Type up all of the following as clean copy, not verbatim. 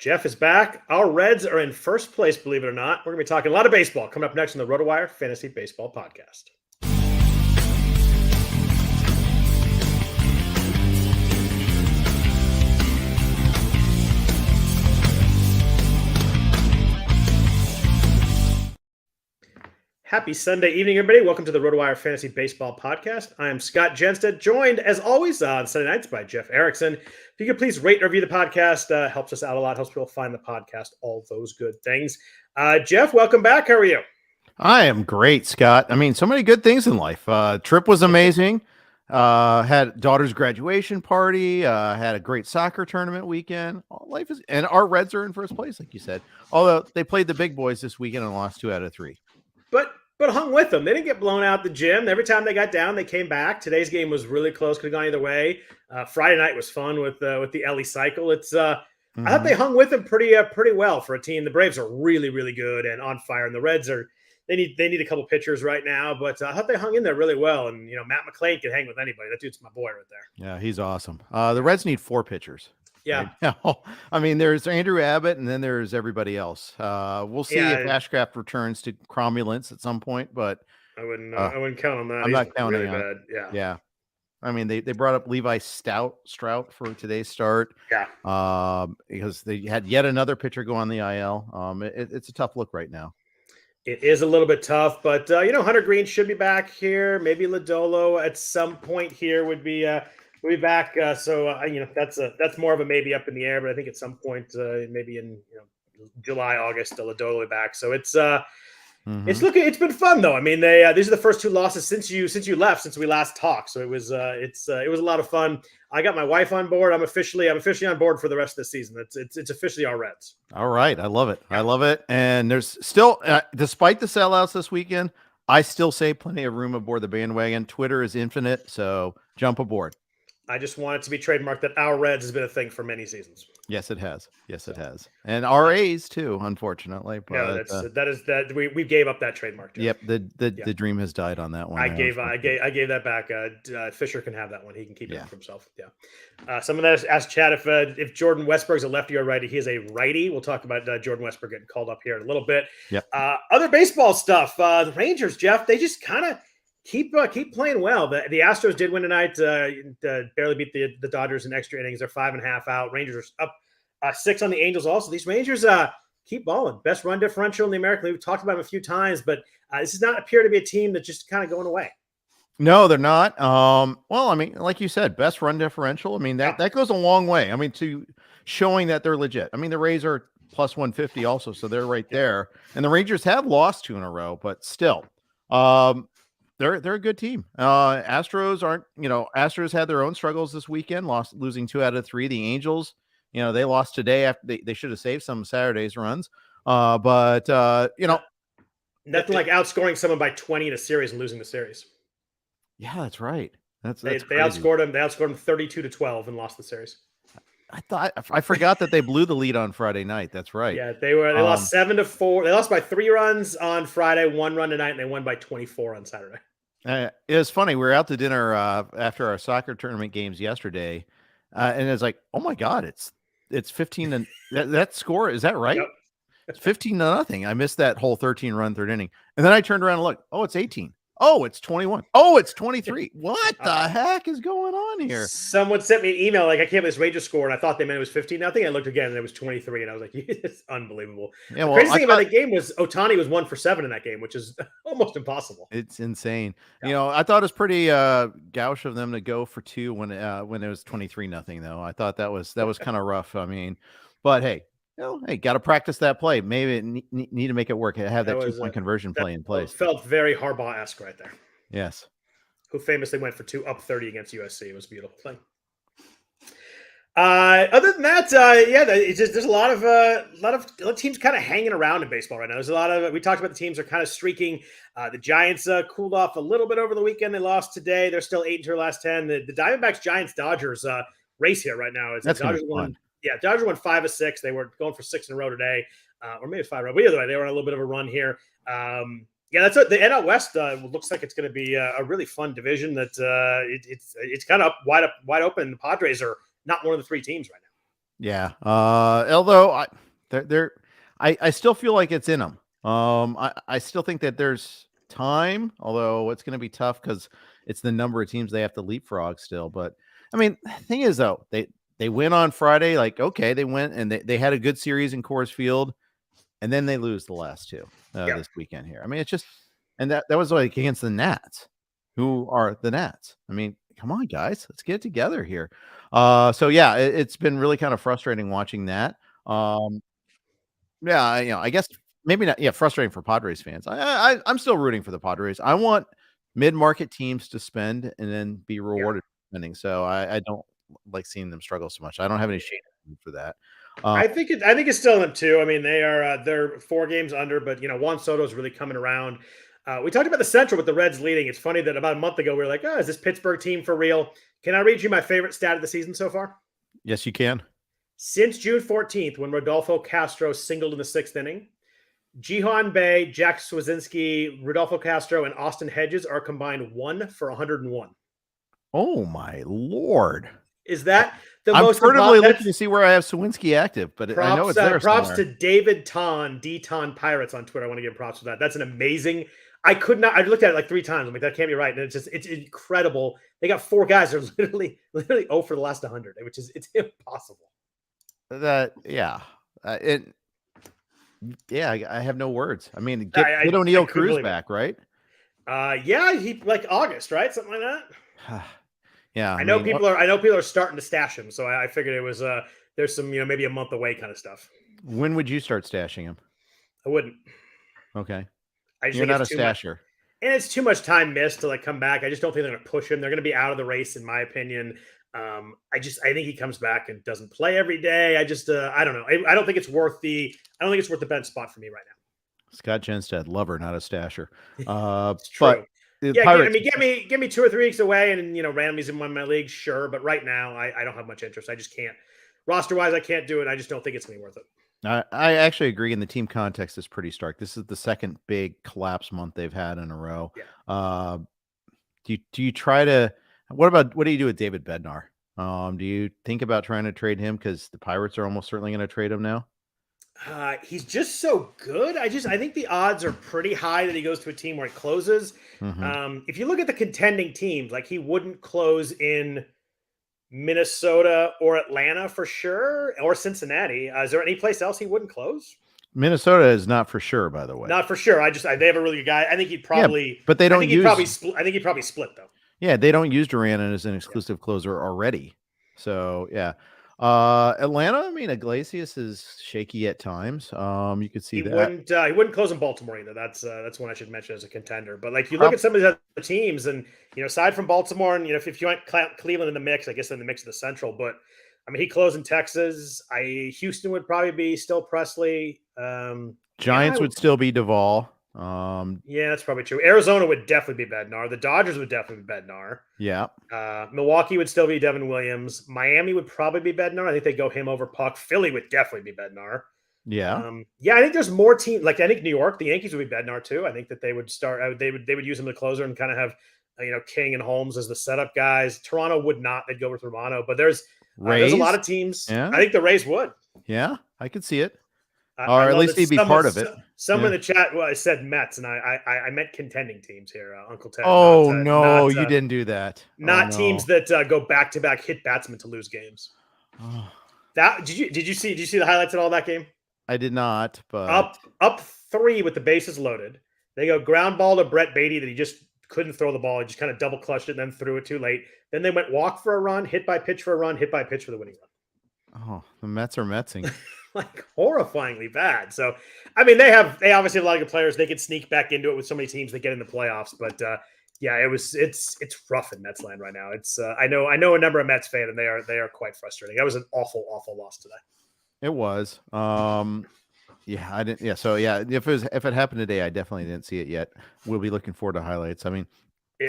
Jeff is back. Our Reds are in first place, believe it or not. We're going to be talking a lot of baseball coming up next on the RotoWire Fantasy Baseball Podcast. Happy Sunday evening, everybody. Welcome to the RotoWire Fantasy Baseball Podcast. I am Scott Jenstad, joined, as always, on Sunday nights by Jeff Erickson. If you could please rate and review the podcast, helps us out a lot, helps people find the podcast, all those good things. Jeff, welcome back. How are you? I am great, Scott. I mean, so many good things in life. Trip was amazing. Had daughter's graduation party. Had a great soccer tournament weekend. Life is, and our Reds are in first place, like you said. Although they played the big boys this weekend and lost 2 out of 3. But hung with them. They didn't get blown out the gym. Every time they got down, they came back. Today's game was really close. Could have gone either way. Friday night was fun with the Ellie cycle. I thought they hung with them pretty well for a team. The Braves are really, really good and on fire, and the Reds they need a couple pitchers right now. But I thought they hung in there really well. And Matt McClain can hang with anybody. That dude's my boy right there. Yeah, he's awesome. The Reds need 4 pitchers. Yeah. Right now. I mean, there's Andrew Abbott, and then there's everybody else. We'll see if Ashcraft returns to cromulence at some point, but I wouldn't count on that. I'm not counting really on bad. it. Yeah. I mean, they brought up Levi Strout for today's start. Yeah. Because they had yet another pitcher go on the IL. It's a tough look right now. It is a little bit tough, but Hunter Green should be back here. Maybe Lodolo at some point here would be back. So that's more of a maybe up in the air, but I think at some point, maybe in July, August, Lodolo will be back. So it's been fun though. I mean, these are the first 2 losses since you left, since we last talked. So it was a lot of fun. I got my wife on board. I'm officially on board for the rest of the season. It's officially our Reds. All right. I love it. I love it. And there's still, despite the sellouts this weekend, I still say plenty of room aboard the bandwagon. Twitter is infinite. So jump aboard. I just want it to be trademarked that our Reds has been a thing for many seasons. Yes, it has. It has. And our A's too, unfortunately. But, we gave up that trademark. Jeff. Yep. The dream has died on that one. I gave that back. Fisher can have that one. He can keep it for himself. Yeah. Someone asked Chad if Jordan Westburg's a lefty or a righty. He is a righty. We'll talk about Jordan Westburg getting called up here in a little bit. Yep. Other baseball stuff. The Rangers, Jeff, they just kind of keep playing well. The Astros did win tonight. Barely beat the Dodgers in extra innings. They're 5.5 out. Rangers are up 6 on the Angels. Also, these Rangers keep balling. Best run differential in the American League. We've talked about them a few times, but this does not appear to be a team that's just kind of going away. No, they're not. Well, I mean, like you said, best run differential. I mean, that goes a long way. I mean, to showing that they're legit. I mean, the Rays are plus 150 also, so they're right there. And the Rangers have lost 2 in a row, but still. They're a good team. Astros had their own struggles this weekend, losing 2 out of 3. The Angels, they lost today after they should have saved some Saturday's runs. But nothing like outscoring someone by 20 in a series and losing the series. Yeah, that's right. They outscored them. They outscored them 32-12 and lost the series. I forgot that they blew the lead on Friday night. That's right. Yeah, they lost 7-4. They lost by 3 runs on Friday, 1 run tonight, and they won by 24 on Saturday. It was funny. We were out to dinner after our soccer tournament games yesterday, and it's like, oh my God, it's 15 and that score, is that right? Yep. It's 15-0. I missed that whole 13-run third inning, and then I turned around and looked. Oh, it's 18. Oh, it's 21. Oh, it's 23. What the heck is going on here? Someone sent me an email like, I can't believe this Rangers score, and I thought they meant it was 15-0. I looked again, and it was 23, and I was like, it's unbelievable. Yeah, the crazy thing about the game was Ohtani was 1 for 7 in that game, which is almost impossible. It's insane. Yeah. I thought it was pretty gauche of them to go for 2 when it was 23-0, though. I thought that was kind of rough. I mean, but hey. Got to practice that play. Maybe need to make it work. Have that 2-point conversion play in place. Felt very Harbaugh-esque right there. Yes. Who famously went for 2 up 30 against USC. It was a beautiful thing. Other than that, it's just there's a lot of teams kind of hanging around in baseball right now. There's a lot of we talked about the teams are kind of streaking. The Giants cooled off a little bit over the weekend. They lost today. They're still 8 into their last 10. The Diamondbacks, Giants, Dodgers race here right now. That's Dodgers won. Yeah, Dodgers won 5 of 6. They were going for 6 in a row today, or maybe 5 in a row. But either way, they were on a little bit of a run here. That's what the NL West looks like. It's going to be a really fun division. That it's kind of wide open. The Padres are not one of the 3 teams right now. Yeah. Although I still feel like it's in them. I still think that there's time, although it's going to be tough because it's the number of teams they have to leapfrog still. But I mean, the thing is though, they win on Friday. Like, okay, they went and they had a good series in Coors Field, and then they lose the last two this weekend here. I mean, it's just, and that was like against the Nats, who are the Nats. I mean, come on, guys, let's get it together here. So yeah, it's been really kind of frustrating watching that. Yeah, I guess maybe not. Yeah, frustrating for Padres fans. I'm still rooting for the Padres. I want mid-market teams to spend and then be rewarded for spending. So I don't like seeing them struggle so much. I don't have any shame for that. I think it's still them too. I mean, they're 4 games under, but Juan Soto's really coming around. We talked about the Central with the Reds leading. It's funny that about a month ago we were like, "Oh, is this Pittsburgh team for real?" Can I read you my favorite stat of the season so far? Yes, you can. Since June 14th, when Rodolfo Castro singled in the 6th inning, Jihan Bay, Jack Swazinski, Rodolfo Castro, and Austin Hedges are combined 1 for 101. Oh my Lord! Is that the I'm most? I'm furtively looking to see where I have Sawinski active, but props, I know it's there. Props somewhere. to David Ton, D-Ton Pirates on Twitter. I want to give props for that. That's an amazing. I could not. I looked at it like 3 times. I'm like, that can't be right. And it's incredible. They got 4 guys that are literally 0 for the last 100, which is it's impossible. Yeah, I have no words. I mean, get O'Neill Cruz back, right? Yeah, he like August, right? Something like that. Yeah, I know people are starting to stash him, so I figured it was there's some maybe a month away kind of stuff. When would you start stashing him? I wouldn't. Okay, I just you're not a stasher, and it's too much time missed to like come back. I just don't think they're going to push him. They're going to be out of the race, in my opinion. I think he comes back and doesn't play every day. I don't know. I don't think it's worth the bench spot for me right now. Scott Jenstad, lover, not a stasher. It's true. But Pirates, give me 2 or 3 weeks away, and randomly he's in one of my leagues, sure. But right now, I don't have much interest. I just can't. Roster wise, I can't do it. I just don't think it's going to be worth it. I actually agree. In the team context is pretty stark. This is the second big collapse month they've had in a row. Yeah. Do you try to? What do you do with David Bednar? Do you think about trying to trade him because the Pirates are almost certainly going to trade him now? He's just so good. I think the odds are pretty high that he goes to a team where he closes. Mm-hmm. If you look at the contending teams, like he wouldn't close in Minnesota or Atlanta for sure, or Cincinnati. Is there any place else he wouldn't close? Minnesota is not for sure, by the way. Not for sure. They have a really good guy. I think he'd probably, but they don't I think he'd probably split though. Yeah, they don't use Duran as an exclusive closer already. So yeah. Atlanta, I mean, Iglesias is shaky at times. You could see that he wouldn't close in Baltimore either. That's one I should mention as a contender. But like you look at some of these other teams, and aside from Baltimore, and if you want Cleveland in the mix, I guess in the mix of the Central. But I mean, he closed in Texas. Houston would probably be still Presley. Giants would still be Duvall. Yeah, that's probably true. Arizona would definitely be Bednar. The Dodgers would definitely be Bednar. Yeah. Milwaukee would still be Devin Williams. Miami would probably be Bednar. I think they'd go him over Puck. Philly would definitely be Bednar. Yeah. I think there's more teams. Like I think New York, the Yankees would be Bednar too. I think that they would start. They would use him as a closer and kind of have King and Holmes as the setup guys. Toronto would not. They'd go with Romano. But there's a lot of teams. Yeah. I think the Rays would. Yeah, I could see it. Or at least he'd be part of it. Someone in the chat said Mets, and I meant contending teams here, Uncle Ted. Oh, no, you didn't do that. Not teams that go back-to-back hit batsmen to lose games. Oh. Did you see the highlights of all that game? I did not, but up 3 with the bases loaded. They go ground ball to Brett Beatty that he just couldn't throw the ball. He just kind of double clutched it and then threw it too late. Then they went walk for a run, hit by pitch for a run, hit by pitch for the winning run. Oh, the Mets are Metsing. Like horrifyingly bad. So, I mean, they obviously have a lot of good players. They could sneak back into it with so many teams that get in the playoffs. But it's rough in Mets land right now. It's I know a number of Mets fans, and they are quite frustrating. That was an awful loss today. It was. Yeah, I didn't. Yeah, so yeah, if it happened today, I definitely didn't see it yet. We'll be looking forward to highlights. I mean,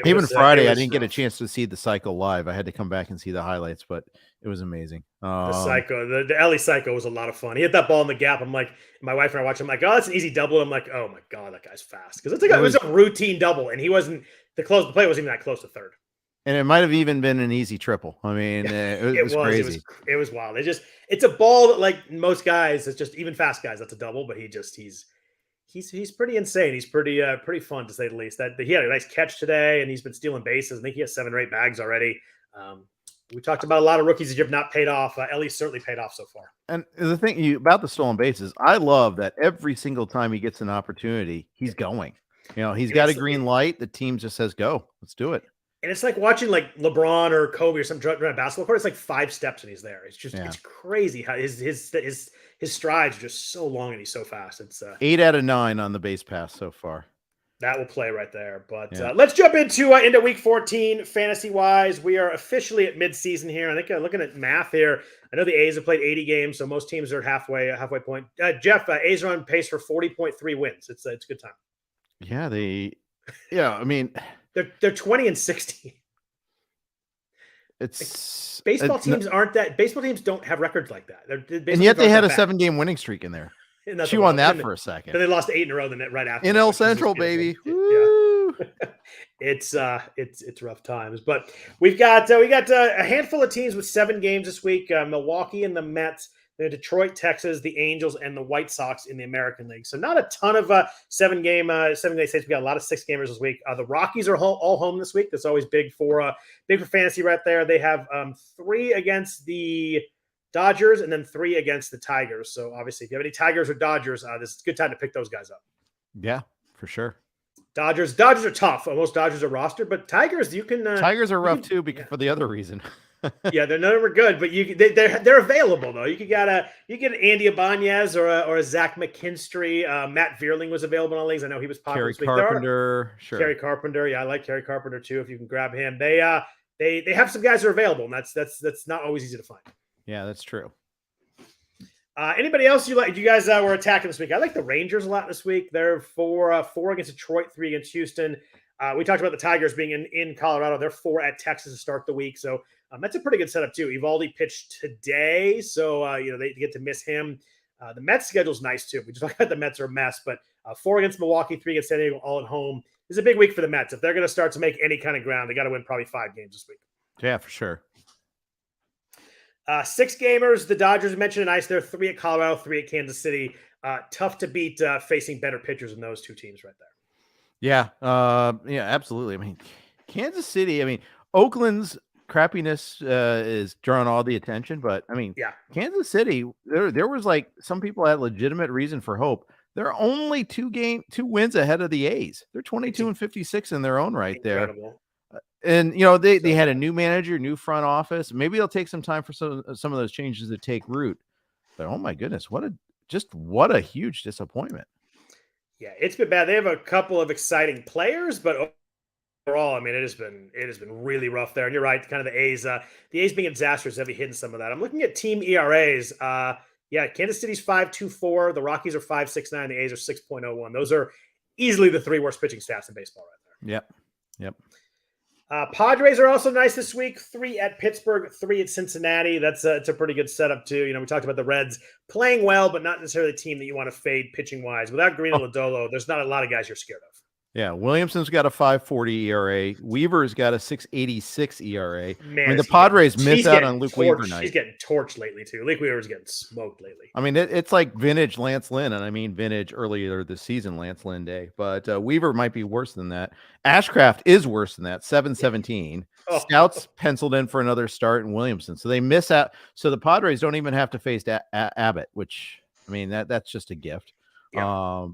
even Friday, I didn't get a chance to see the cycle live. I had to come back and see the highlights, but it was amazing. The Ellie cycle was a lot of fun. He hit that ball in the gap. I'm like, my wife and I watch. I'm like, oh, that's an easy double. I'm like, oh my god, that guy's fast because it was a routine double, and he wasn't the play wasn't even that close to third. And it might have even been an easy triple. I mean, it was crazy. It was wild. It's a ball that, like most guys, it's just even fast guys. That's a double, but he's pretty insane. He's pretty fun to say the least. That he had a nice catch today, and he's been stealing bases. I think he has 7 or 8 bags already. We talked about a lot of rookies that have not paid off. Ellie's certainly paid off so far. And the thing about the stolen bases, I love that every single time he gets an opportunity, he's going. He's got a green light. The team just says, "Go, let's do it." And it's like watching like LeBron or Kobe or some around a basketball court. It's like 5 steps and he's there. It's just It's crazy how his strides are just so long and he's so fast. It's 8 out of 9 on the base pass so far. That will play right there. But let's jump into week 14 fantasy wise. We are officially at midseason here. I think looking at math here, I know the A's have played 80 games, so most teams are at halfway point. Jeff, A's are on pace for 40.3 wins. It's a good time. Yeah, I mean, they're 20 and 60. It's baseball teams don't have records like that. And yet they had a 7-game winning streak in there. Chew on that for a second. Then they lost 8 in a row. Then right after in El Central, baby. Yeah. It's rough times, but we got a handful of teams with 7 games this week. Milwaukee and the Mets. The Detroit, Texas, the Angels, and the White Sox in the American League. So not a ton of 7-day states. We got a lot of 6 gamers this week. The Rockies are all home this week. That's always big for fantasy right there. They have 3 against the Dodgers and then 3 against the Tigers. So obviously, if you have any Tigers or Dodgers, this is a good time to pick those guys up. Yeah, for sure. Dodgers are tough. Most Dodgers are rostered, but Tigers, you can. Tigers are rough too, for the other reason. Yeah, they're never good, but they're available though. You get Andy Ibanez or a Zach McKinstry. Matt Vierling was available on leagues. I know he was popular. Kerry Carpenter, sure. Kerry Carpenter, yeah, I like Kerry Carpenter too. If you can grab him, they have some guys who are available, and that's not always easy to find. Yeah, that's true. Anybody else you like? You guys were attacking this week. I like the Rangers a lot this week. They're 4 against Detroit, 3 against Houston. We talked about the Tigers being in Colorado. They're 4 at Texas to start the week. So that's a pretty good setup too. Evaldi pitched today, so they get to miss him. The Mets schedule's nice too. We just talked about the Mets are a mess, but 4 against Milwaukee, 3 against San Diego, all at home. This is a big week for the Mets. If they're going to start to make any kind of ground, they got to win probably 5 games this week. Yeah, for sure. 6 gamers. The Dodgers mentioned nice. They're 3 at Colorado, 3 at Kansas City. Tough to beat facing better pitchers than those 2 teams right there. Yeah, absolutely. I mean, Kansas City. Oakland's crappiness is drawing all the attention, but Kansas City. There was like some people had legitimate reason for hope. They're only 2 wins ahead of the A's. They're 22 and 56 in their own right there. And they had a new manager, new front office. Maybe it'll take some time for some of those changes to take root. But oh my goodness, what a huge disappointment. Yeah, it's been bad. They have a couple of exciting players, but overall, it has been really rough there. And you're right, kind of the A's being disastrous have hidden some of that. I'm looking at team ERAs. Kansas City's 5.24, the Rockies are 5.69, the A's are 6.01. Those are easily the 3 worst pitching staffs in baseball right there. Yep. Padres are also nice this week. 3 at Pittsburgh, 3 at Cincinnati. It's a pretty good setup too. We talked about the Reds playing well, but not necessarily the team that you want to fade pitching wise. Without Green and Lodolo, there's not a lot of guys you're scared of. Yeah, Williamson's got a 5.40 ERA. Weaver's got a 6.86 ERA. Man, the Padres miss out on Luke Weaver night. He's getting torched lately too. Luke Weaver's getting smoked lately. It's like vintage Lance Lynn, and vintage earlier this season Lance Lynn day. But Weaver might be worse than that. Ashcraft is worse than that. 7.17. Scouts penciled in for another start in Williamson, so they miss out. So the Padres don't even have to face Abbott, which that's just a gift. Yeah.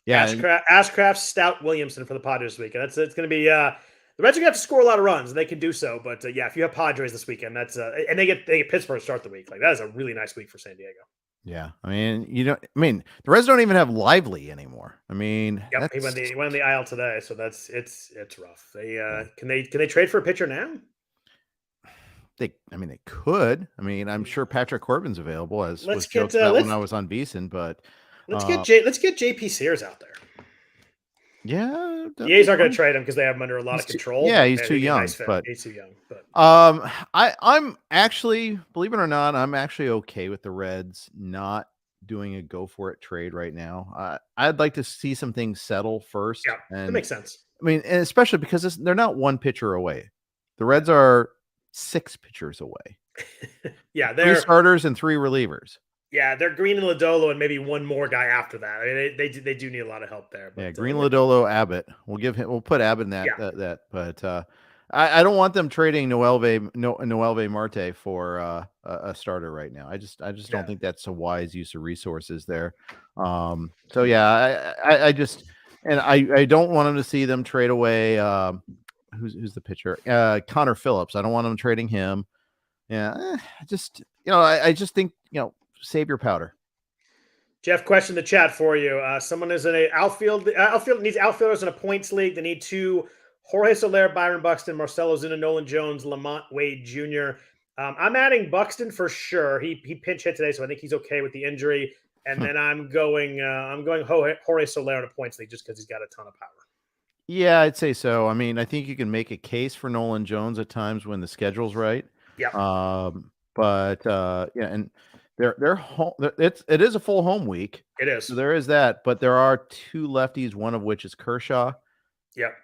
Ashcraft, Stout, Williamson for the Padres this weekend. It's going to be the Reds are going to have to score a lot of runs, and they can do so. But if you have Padres this weekend, that's and they get Pittsburgh to start the week. Like that is a really nice week for San Diego. Yeah, the Reds don't even have Lively anymore. He went on the IL today, so it's rough. They can they trade for a pitcher now? They could. I'm sure Patrick Corbin's available, as was joked about when I was on VSiN, but. Let's get JP Sears out there. Yeah, the A's aren't going to trade him because they have him under a lot of control. Yeah, he's too young. But he's too young. But I'm actually, believe it or not, I'm actually okay with the Reds not doing a go for it trade right now. I'd like to see some things settle first. Yeah, that makes sense. And especially because they're not one pitcher away. The Reds are 6 pitchers away. Yeah, 3 they're starters and 3 relievers. Yeah, they're Green and Lodolo, and maybe one more guy after that. I mean, they do need a lot of help there. But, Yeah, Green, Lodolo, Abbott. We'll put Abbott in that. Yeah. But I don't want them trading Noelve Marte for a starter right now. I just don't think that's a wise use of resources there. So yeah, I just and I don't want them to see them trade away. Who's the pitcher? Connor Phillips. I don't want them trading him. Yeah, I just think save your powder. Jeff, question in the chat for you. Someone is in a outfield needs outfielders in a points league. They need 2: Jorge Soler, Byron Buxton, Marcelo Zuna, Nolan Jones, Lamont Wade Jr. I'm adding Buxton for sure. He pinch hit today, so I think he's okay with the injury. And then I'm going Jorge Soler in a points league just because he's got a ton of power. Yeah, I'd say so. I mean, I think you can make a case for Nolan Jones at times when the schedule's right. Yeah. But yeah, and they're home. It is a full home week. It is. So there is that, but there are 2 lefties, one of which is Kershaw. Yep.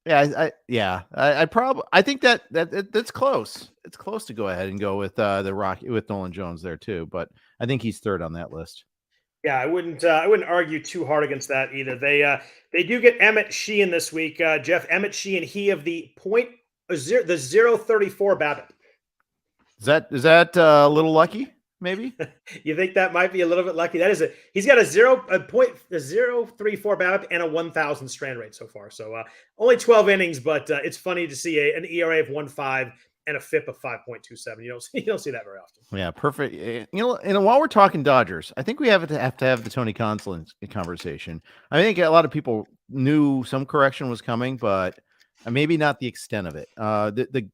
Yeah, I think that's close. It's close to go ahead and go with with Nolan Jones there too, but I think he's third on that list. Yeah, I wouldn't argue too hard against that either. They do get Emmett Sheehan this week. Jeff, Emmett Sheehan, he of the 0.34 BABIP. Is that a little lucky? Maybe you think that might be a little bit lucky. He's got a 0.034 BABIP and a 1,000 strand rate so far. So only 12 innings, but it's funny to see an ERA of 1.5 and a FIP of 5.27. You don't see that very often. Yeah, perfect. And while we're talking Dodgers, I think we have to have the Tony Consolin conversation. I think a lot of people knew some correction was coming, but maybe not the extent of it. The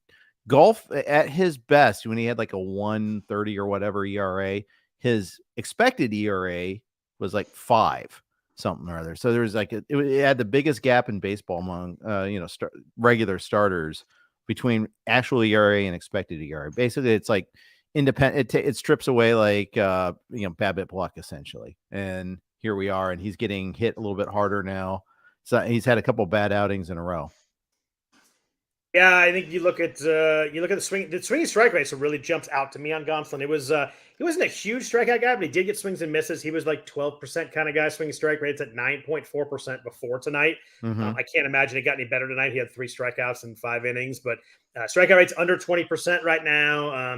Golf at his best, when he had like a 1.30 or whatever ERA, his expected ERA was like 5 something or other. So there was it had the biggest gap in baseball among regular starters between actual ERA and expected ERA. Basically, it's like independent. It strips away like BABIP block essentially. And here we are, and he's getting hit a little bit harder now. So he's had a couple bad outings in a row. Yeah, I think you look at the swinging strike rate, so really jumps out to me on Gonsolin. He wasn't a huge strikeout guy, but he did get swings and misses. He was like 12% kind of guy. Swinging strike rates at 9.4% before tonight. Mm-hmm. I can't imagine it got any better tonight. He had 3 strikeouts in 5 innings, but strikeout rate's under 20% right now.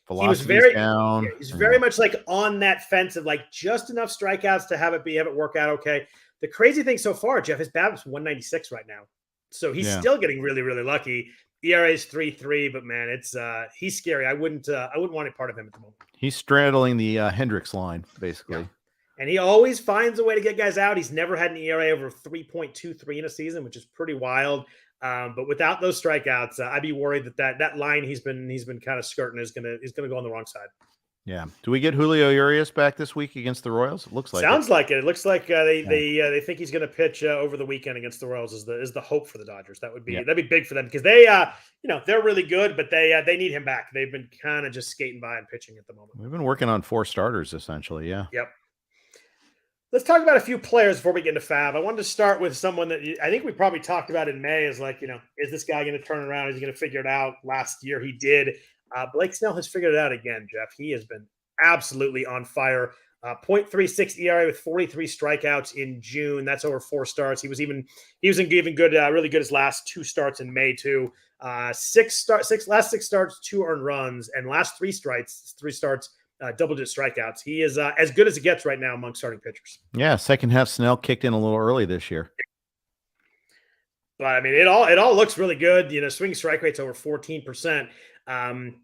He was very down. Yeah, he's very much like on that fence of like just enough strikeouts to have it work out okay. The crazy thing so far, Jeff, his BABIP's 196 right now. So he's still getting really, really lucky. ERA is 3.3, but man, he's scary. I wouldn't want any part of him at the moment. He's straddling the Hendricks line, basically. Yeah. And he always finds a way to get guys out. He's never had an ERA over 3.23 in a season, which is pretty wild. But without those strikeouts, I'd be worried that line he's been kind of skirting is gonna go on the wrong side. Yeah. Do we get Julio Urias back this week against the Royals? It looks like Sounds like it. It looks like they think he's going to pitch over the weekend against the Royals. Is the hope for the Dodgers? That'd be big for them because they're really good, but they need him back. They've been kind of just skating by and pitching at the moment. We've been working on 4 starters essentially. Yeah. Yep. Let's talk about a few players before we get into FAAB. I wanted to start with someone that I think we probably talked about in May. Is is this guy going to turn around? Is he going to figure it out? Last year he did. Blake Snell has figured it out again. Jeff, he has been absolutely on fire. 0.36 ERA with 43 strikeouts in June. That's over 4 starts. He was even good, really good his last 2 starts in May too. Last 6 starts, 2 earned runs, and last 3 starts, double-digit strikeouts. He is as good as it gets right now among starting pitchers. Yeah, second half Snell kicked in a little early this year. But I mean, it all looks really good. Swinging strike rate's over 14%.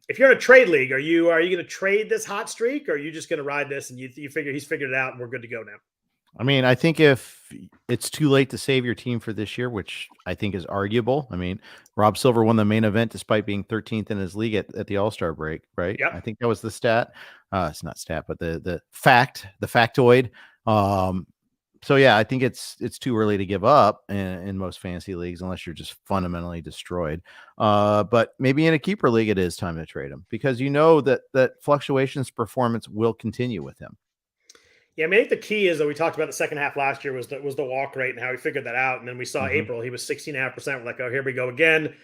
If you're in a trade league, are you going to trade this hot streak, or are you just going to ride this and you figure he's figured it out and we're good to go now? I mean, I think if it's too late to save your team for this year, which I think is arguable. I mean, Rob Silver won the main event despite being 13th in his league at the All-Star break, right? Yep. I think that was the stat. It's not stat, but the factoid. So yeah, I think it's too early to give up in most fantasy leagues unless you're just fundamentally destroyed. But maybe in a keeper league, it is time to trade him because that fluctuations performance will continue with him. Yeah, I mean, I think the key is that we talked about the second half last year was the walk rate and how he figured that out. And then we saw April, he was 16.5%. We're like, oh, here we go again.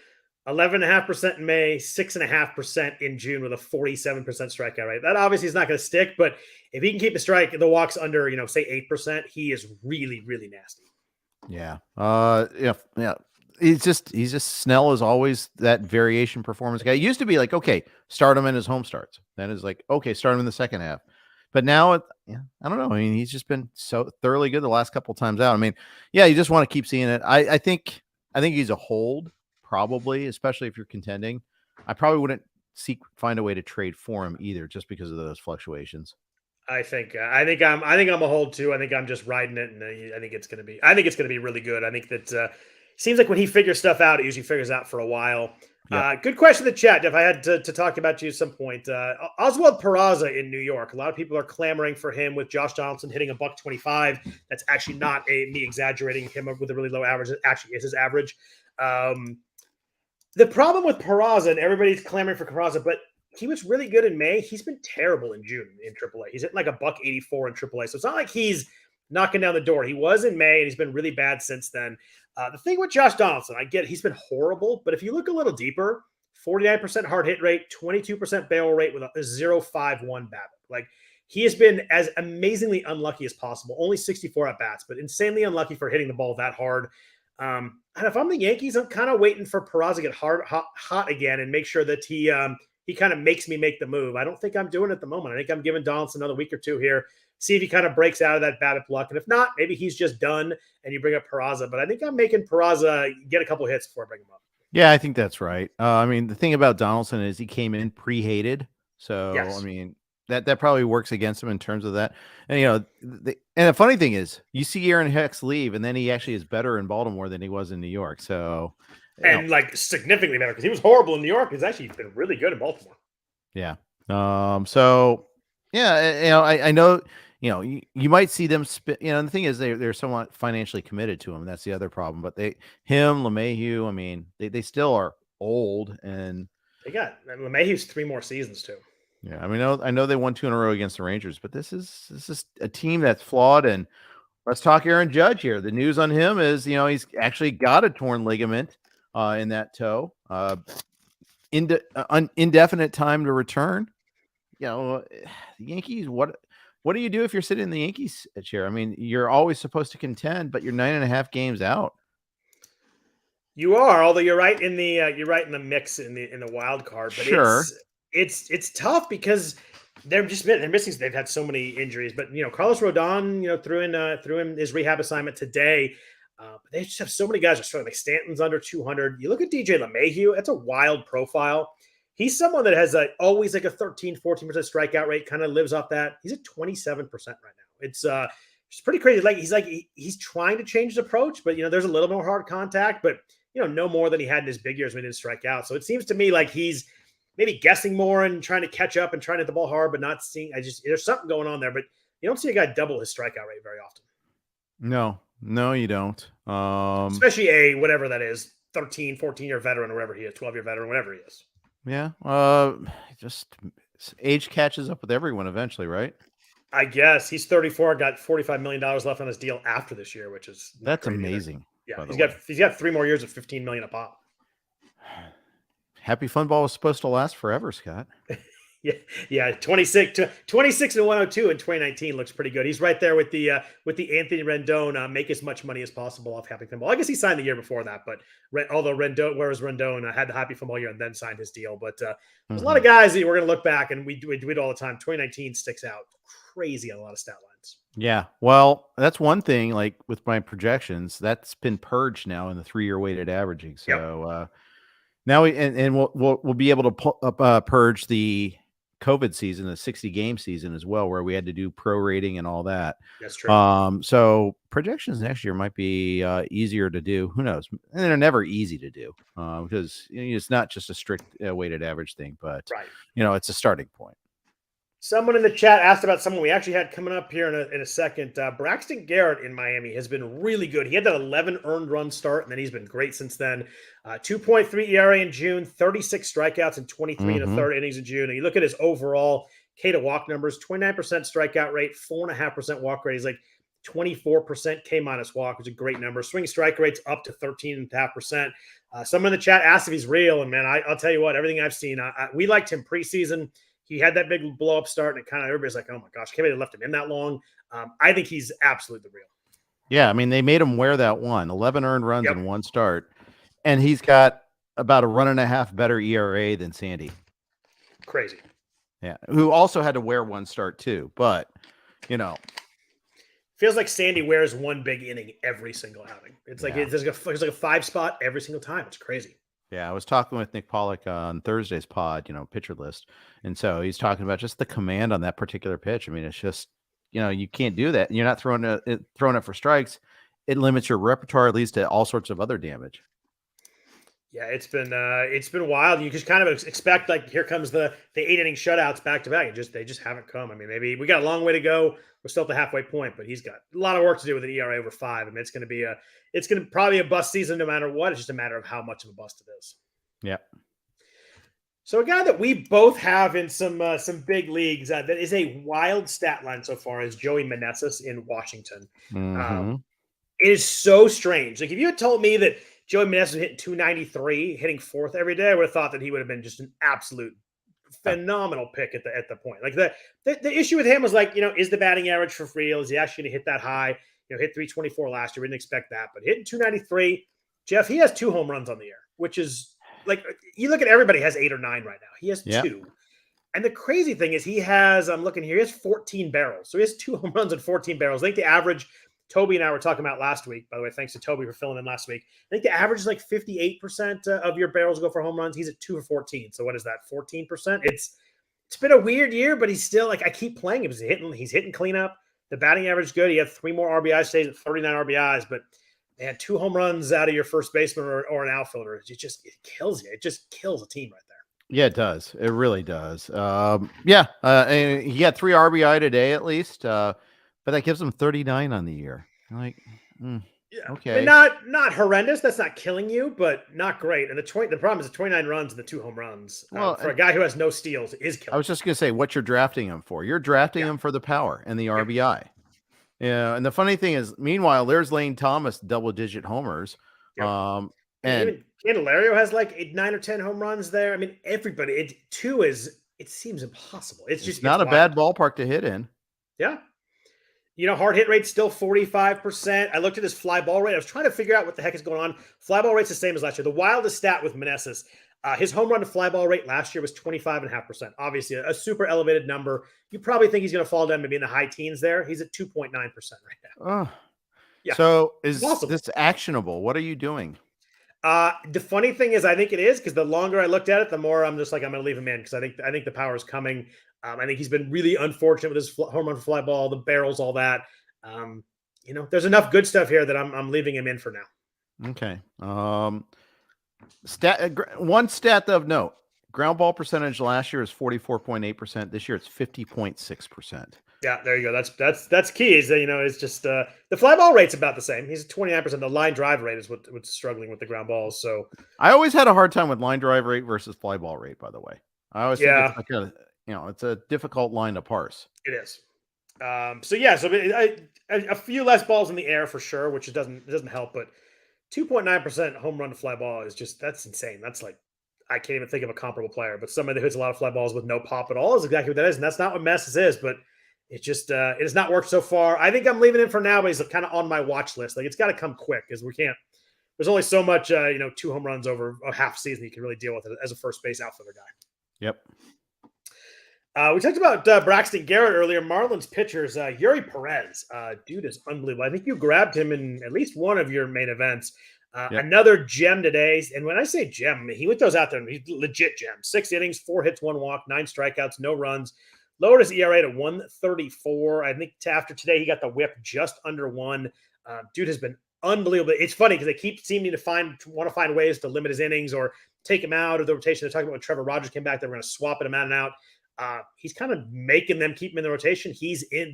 11.5% in May, 6.5% in June with a 47% strikeout rate. That obviously is not going to stick, but if he can keep the walks under, say 8%, he is really, really nasty. Yeah. Yeah. He's just Snell is always that variation performance guy. It used to be like, okay, start him in his home starts. Then it's like, okay, start him in the second half. But now, I don't know. I mean, he's just been so thoroughly good the last couple of times out. I mean, yeah, you just want to keep seeing it. I think he's a hold probably, especially if you're contending. I probably wouldn't find a way to trade for him either, just because of those fluctuations. I think I'm a hold too. I think I'm just riding it, and I think it's going to be really good. I think that seems like when he figures stuff out, it usually figures out for a while. Yep. Good question in the chat, Jeff. I had to talk about you at some point. Oswald Peraza in New York. A lot of people are clamoring for him with Josh Donaldson hitting $125. That's actually not me exaggerating him with a really low average. It actually is his average. The problem with Peraza, and everybody's clamoring for Peraza, but he was really good in May. He's been terrible in June in AAA. He's hitting like $184 in AAA. So it's not like he's knocking down the door. He was in May, and he's been really bad since then. The thing with Josh Donaldson, I get he's been horrible, but if you look a little deeper, 49% hard hit rate, 22% barrel rate with a 0.51 BABIP. Like, he has been as amazingly unlucky as possible. Only 64 at bats, but insanely unlucky for hitting the ball that hard. And if I'm the Yankees, I'm kind of waiting for Peraza to get hot again and make sure that he kind of makes me make the move. I don't think I'm doing it at the moment. I think I'm giving Donaldson another week or two here, see if he kind of breaks out of that BABIP luck. And if not, maybe he's just done and you bring up Peraza. But I think I'm making Peraza get a couple hits before I bring him up. Yeah, I think that's right. I mean, the thing about Donaldson is he came in pre-hated. So, yes. I mean, that probably works against him in terms of that. And, the funny thing is you see Aaron Hicks leave, and then he actually is better in Baltimore than he was in New York. So, like significantly better, because he was horrible in New York. He's actually been really good in Baltimore. Yeah. So yeah, I know, you might see them spit, the thing is they're somewhat financially committed to him. That's the other problem, but LeMahieu, I mean, they still are old, and they got LeMahieu's 3 more seasons too. Yeah. I mean, I know they won 2 in a row against the Rangers, but this is a team that's flawed. And let's talk Aaron Judge here. The news on him is, he's actually got a torn ligament in that toe, indefinite time to return. The Yankees, what do you do if you're sitting in the Yankees chair? I mean, you're always supposed to contend, but you're 9.5 games out. You are, although you're right in the mix in the wild card. But sure, it's tough because they're missing. They've had so many injuries, but Carlos Rodon, threw in his rehab assignment today. But they just have so many guys are struggling. Like Stanton's under 200. You look at DJ LeMahieu, that's a wild profile. He's someone that has always like a 13-14% strikeout rate, kind of lives off that. He's at 27% right now. It's pretty crazy. He's trying to change his approach, but there's a little more hard contact, but no more than he had in his big years when he didn't strike out. So it seems to me like he's maybe guessing more and trying to catch up and trying to hit the ball hard, but not seeing. There's something going on there, but you don't see a guy double his strikeout rate very often. No, you don't. Especially a whatever that is, 13, 14-year veteran, or whatever he is, 12-year veteran, whatever he is. Yeah. Just age catches up with everyone eventually, right? I guess he's 34, got $45 million left on his deal after this year, which is that's amazing. Yeah, he's got 3 more years of $15 million a pop. Happy Fun Ball was supposed to last forever, Scott. Yeah. 26 and 102 in 2019 looks pretty good. He's right there with the Anthony Rendon make as much money as possible off Happy Fun Ball. I guess he signed the year before that, but although Rendon had the Happy Fun Ball year and then signed his deal. But there's a lot of guys that we're going to look back, and we do it all the time. 2019 sticks out crazy on a lot of stat lines. Yeah, well, that's one thing. Like with my projections, that's been purged now in the 3-year weighted averaging. So now we'll be able to purge the COVID season, the 60-game season as well, where we had to do prorating and all that. That's true. So projections next year might be easier to do. Who knows? And they're never easy to do because it's not just a strict weighted average thing, but it's a starting point. Someone in the chat asked about someone we actually had coming up here in a second. Braxton Garrett in Miami has been really good. He had that 11 earned run start, and then he's been great since then. 2.3 ERA in June, 36 strikeouts in 23 and a third innings in June. And you look at his overall K to walk numbers, 29% strikeout rate, 4.5% walk rate. He's like 24% K minus walk, which is a great number. Swing strike rate's up to 13.5%. Someone in the chat asked if he's real, and man, I'll tell you what, everything I've seen, we liked him preseason. He had that big blow up start, and it kind of everybody's like, "Oh my gosh, can't believe they left him in that long." I think he's absolutely real. Yeah, I mean, they made him wear that 11 earned runs in one start, and he's got about a 1.5 better ERA than Sandy. Crazy. Yeah, who also had to wear one start too, but feels like Sandy wears one big inning every single outing. It's like there's like a 5 spot every single time. It's crazy. Yeah, I was talking with Nick Pollock on Thursday's pod, pitcher list, and so he's talking about just the command on that particular pitch. I mean, it's just you can't do that. You're not throwing it for strikes. It limits your repertoire, leads to all sorts of other damage. Yeah, it's been wild. You just kind of expect like here comes the 8-inning shutouts back to back. They just haven't come. I mean, maybe we got a long way to go. We're still at the halfway point, but he's got a lot of work to do with an ERA over 5. I mean, it's going to probably a bust season no matter what. It's just a matter of how much of a bust it is. Yeah. So a guy that we both have in some big leagues that is a wild stat line so far is Joey Meneses in Washington. Mm-hmm. It is so strange. Like if you had told me that Joey Meneses was hitting 293, hitting 4th every day, I would have thought that he would have been just an absolute phenomenal pick at the point. Like the issue with him was like, is the batting average for real? Is he actually going to hit that high? Hit 324 last year. We didn't expect that, but hitting 293, Jeff, he has 2 home runs on the year, which is like, you look at everybody has 8 or 9 right now. He has 2. And the crazy thing is I'm looking here, he has 14 barrels. So he has 2 home runs and 14 barrels. I think the average, Toby and I were talking about last week, by the way, thanks to Toby for filling in last week. I think the average is like 58% of your barrels go for home runs. He's at 2 for 14. So what is that? 14%. It's been a weird year, but he's still like, I keep playing him. He's hitting cleanup. The batting average is good. He had 3 more RBIs, stays at 39 RBIs, but man, 2 home runs out of your first baseman or an outfielder. It kills you. It just kills a team right there. Yeah, it does. It really does. And he got 3 RBI today at least, but that gives him 39 on the year. Okay. I mean, not horrendous. That's not killing you, but not great. And the problem is the 29 runs and the 2 home runs for a guy who has no steals is killing. I was just going to say what you're drafting him for. You're drafting him for the power and the RBI. Yeah. And the funny thing is, meanwhile, there's Lane Thomas, double-digit homers. And even Candelario has like 9 or 10 home runs there. I mean, everybody. It seems impossible. It's not a bad ballpark to hit in. Yeah. Hard hit rate's still 45%. I looked at his fly ball rate. I was trying to figure out what the heck is going on. Fly ball rate's the same as last year. The wildest stat with Meneses, his home run to fly ball rate last year was 25.5%. Obviously, a super elevated number. You probably think he's going to fall down maybe in the high teens there. He's at 2.9% right now. Yeah. So is this actionable? What are you doing? The funny thing is, I think it is, because the longer I looked at it, the more I'm just like, I'm going to leave him in, because I think the power is coming. I think he's been really unfortunate with his home run fly ball, the barrels, all that. There's enough good stuff here that I'm leaving him in for now. Okay. One stat of note: ground ball percentage last year is 44.8%. This year it's 50.6%. Yeah, there you go. That's key. Is that it's just the fly ball rate's about the same. He's 29%. The line drive rate is what's struggling with the ground balls. So I always had a hard time with line drive rate versus fly ball rate. By the way, I always think it's like it's a difficult line to parse. It is. So a few less balls in the air for sure, which it doesn't help. But 2.9% home run to fly ball is that's insane. That's like, I can't even think of a comparable player. But somebody that hits a lot of fly balls with no pop at all is exactly what that is, and that's not what Meneses is. But it just it has not worked so far. I think I'm leaving him for now, but he's kind of on my watch list. Like, it's got to come quick, because we can't. There's only so much 2 home runs over a half season you can really deal with it as a first base outfielder guy. Yep. We talked about Braxton Garrett earlier. Marlins pitchers, Yuri Perez. Dude is unbelievable. I think you grabbed him in at least one of your main events. Another gem today. And when I say gem, he throws out there, he's legit gem. 6 innings, 4 hits, 1 walk, 9 strikeouts, no runs. Lowered his ERA to 1.34. I think after today, he got the whip just under 1. Dude has been unbelievable. It's funny because they keep seeming to want to find ways to limit his innings or take him out of the rotation. They're talking about when Trevor Rogers came back, they were going to swap him out and out. He's kind of making them keep him in the rotation.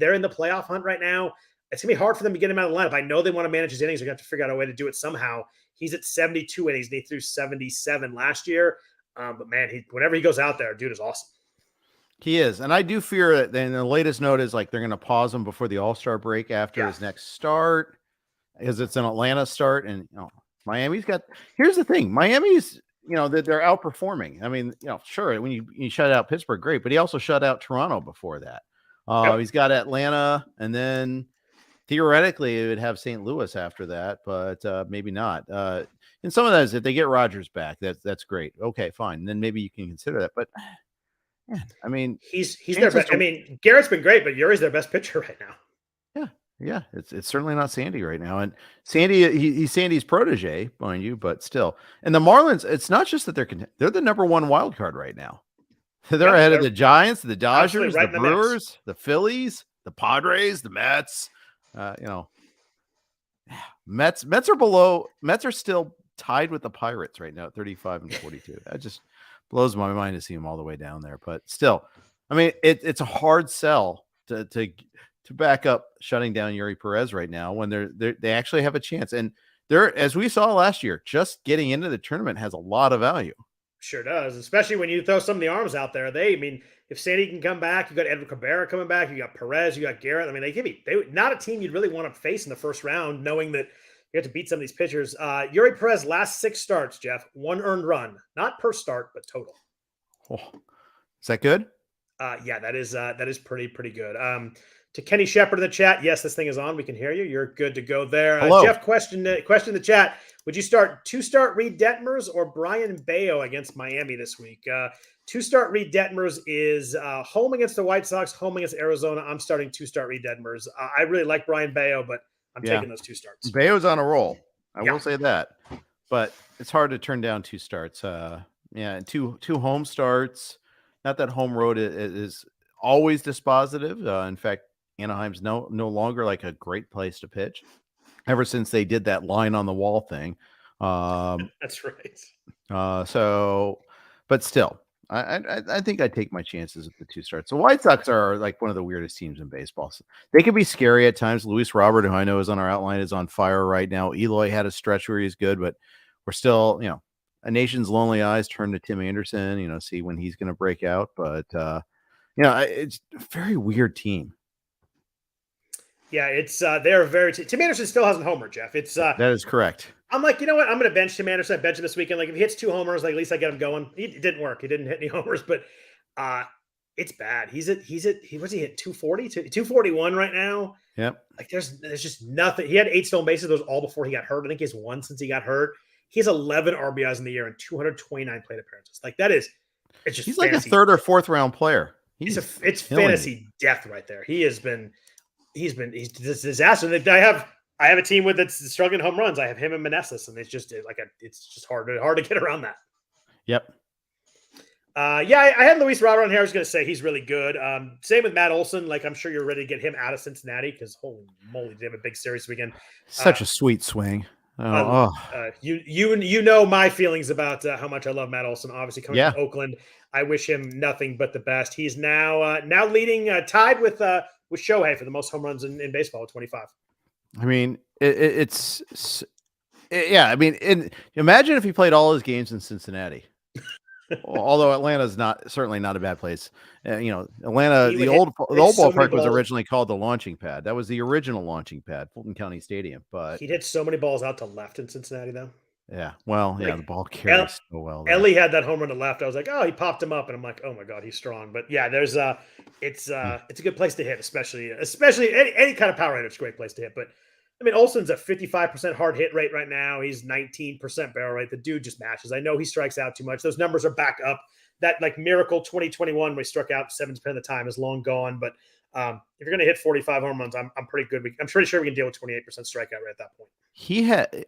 They're in the playoff hunt right now. It's going to be hard for them to get him out of the lineup. I know they want to manage his innings. They're going to have to figure out a way to do it somehow. He's at 72 innings. They threw 77 last year. But man, whenever he goes out there, dude is awesome. He is. And I do fear that then the latest note is like they're going to pause him before the All-Star break after his next start, because it's an Atlanta start. And Miami's got. Here's the thing: Miami's, they're outperforming. I mean, sure, when you shut out Pittsburgh, great, but he also shut out Toronto before that. Yep. He's got Atlanta, and then theoretically it would have St. Louis after that, but maybe not. And some of that is if they get Rodgers back, that's great. Okay, fine. And then maybe you can consider that. But man, I mean, he's their best. I mean, Garrett's been great, but Yuri's their best pitcher right now. Yeah, it's certainly not Sandy right now. And Sandy, he's Sandy's protege, mind you, but still. And the Marlins, it's not just that they're the number one wild card right now. They're ahead of the Giants, the Dodgers, the Brewers, the Phillies, the Padres, the Mets. Mets are below. Mets are still tied with the Pirates right now at 35 and 42. That just blows my mind to see them all the way down there. But still, I mean, it's a hard sell to back up shutting down Yuri Perez right now when they actually have a chance. And they're, as we saw last year, just getting into the tournament has a lot of value. Sure does, especially when you throw some of the arms out there. If Sandy can come back, you got Edward Cabrera coming back, you got Perez, you got Garrett. I mean, they not a team you'd really want to face in the first round, knowing that you have to beat some of these pitchers. Yuri Perez last 6 starts, Jeff, 1 earned run, not per start, but total. Oh, is that good? Yeah, that is pretty good. To Kenny Shepard in the chat, yes, this thing is on. We can hear you. You're good to go there. Jeff, question in the chat. Would you start 2-start Reed Detmers or Brian Bayo against Miami this week? 2-start Reed Detmers is home against the White Sox, home against Arizona. I'm starting 2-start Reed Detmers. I really like Brian Bayo, but I'm taking those 2 starts. Bayo's on a roll. I will say that. But it's hard to turn down 2 starts. Two home starts. Not that home road is always dispositive. In fact, Anaheim's no longer like a great place to pitch ever since they did that line on the wall thing. That's right. But still, I think I'd take my chances with the 2 starts. The White Sox are like one of the weirdest teams in baseball. So they can be scary at times. Luis Robert, who I know is on our outline, is on fire right now. Eloy had a stretch where he's good, but we're still, a nation's lonely eyes turn to Tim Anderson, see when he's going to break out. But, it's a very weird team. Yeah, it's they're very. Tim Anderson still hasn't homered, Jeff. It's that is correct. I'm like, you know what? I'm going to bench Tim Anderson. I bench him this weekend. Like if he hits 2 homers, like at least I get him going. It didn't work. He didn't hit any homers, but it's bad. What's he hit 240, 241 right now? Yep. Like there's just nothing. He had 8 stolen bases. Those all before he got hurt. I think he has 1 since he got hurt. He has 11 RBIs in the year and 229 plate appearances. Like that is, it's just. He's like a 3rd or 4th round player. It's fantasy death right there. He's this disaster. I have a team that's struggling home runs. I have him and Meneses, and it's just hard to get around that. Yep. I had Luis Robert on here. I was going to say he's really good. Same with Matt Olson. Like I'm sure you're ready to get him out of Cincinnati because holy moly, did they have a big series weekend. Such a sweet swing. You know my feelings about how much I love Matt Olson. Obviously coming from Oakland, I wish him nothing but the best. He's now leading, tied with Shohei for the most home runs in baseball with 25. I mean, I mean, imagine if he played all his games in Cincinnati. Although Atlanta's certainly not a bad place. Atlanta, the old ballpark was originally called the launching pad. That was the original launching pad, Fulton County Stadium. But he hit so many balls out to left in Cincinnati, though. Yeah, well, the ball carries so well. Ellie had that home run to left. I was like, oh, he popped him up, and I'm like, oh my god, he's strong. But yeah, there's it's a good place to hit, especially any kind of power hitter. It's a great place to hit. But I mean, Olson's a 55% hard hit rate right now. He's 19% barrel rate. The dude just matches. I know he strikes out too much. Those numbers are back up. That like miracle 2021 where he struck out 7% of the time is long gone. But if you're going to hit 45 home runs, I'm pretty good. I'm pretty sure we can deal with 28% strikeout rate at that point.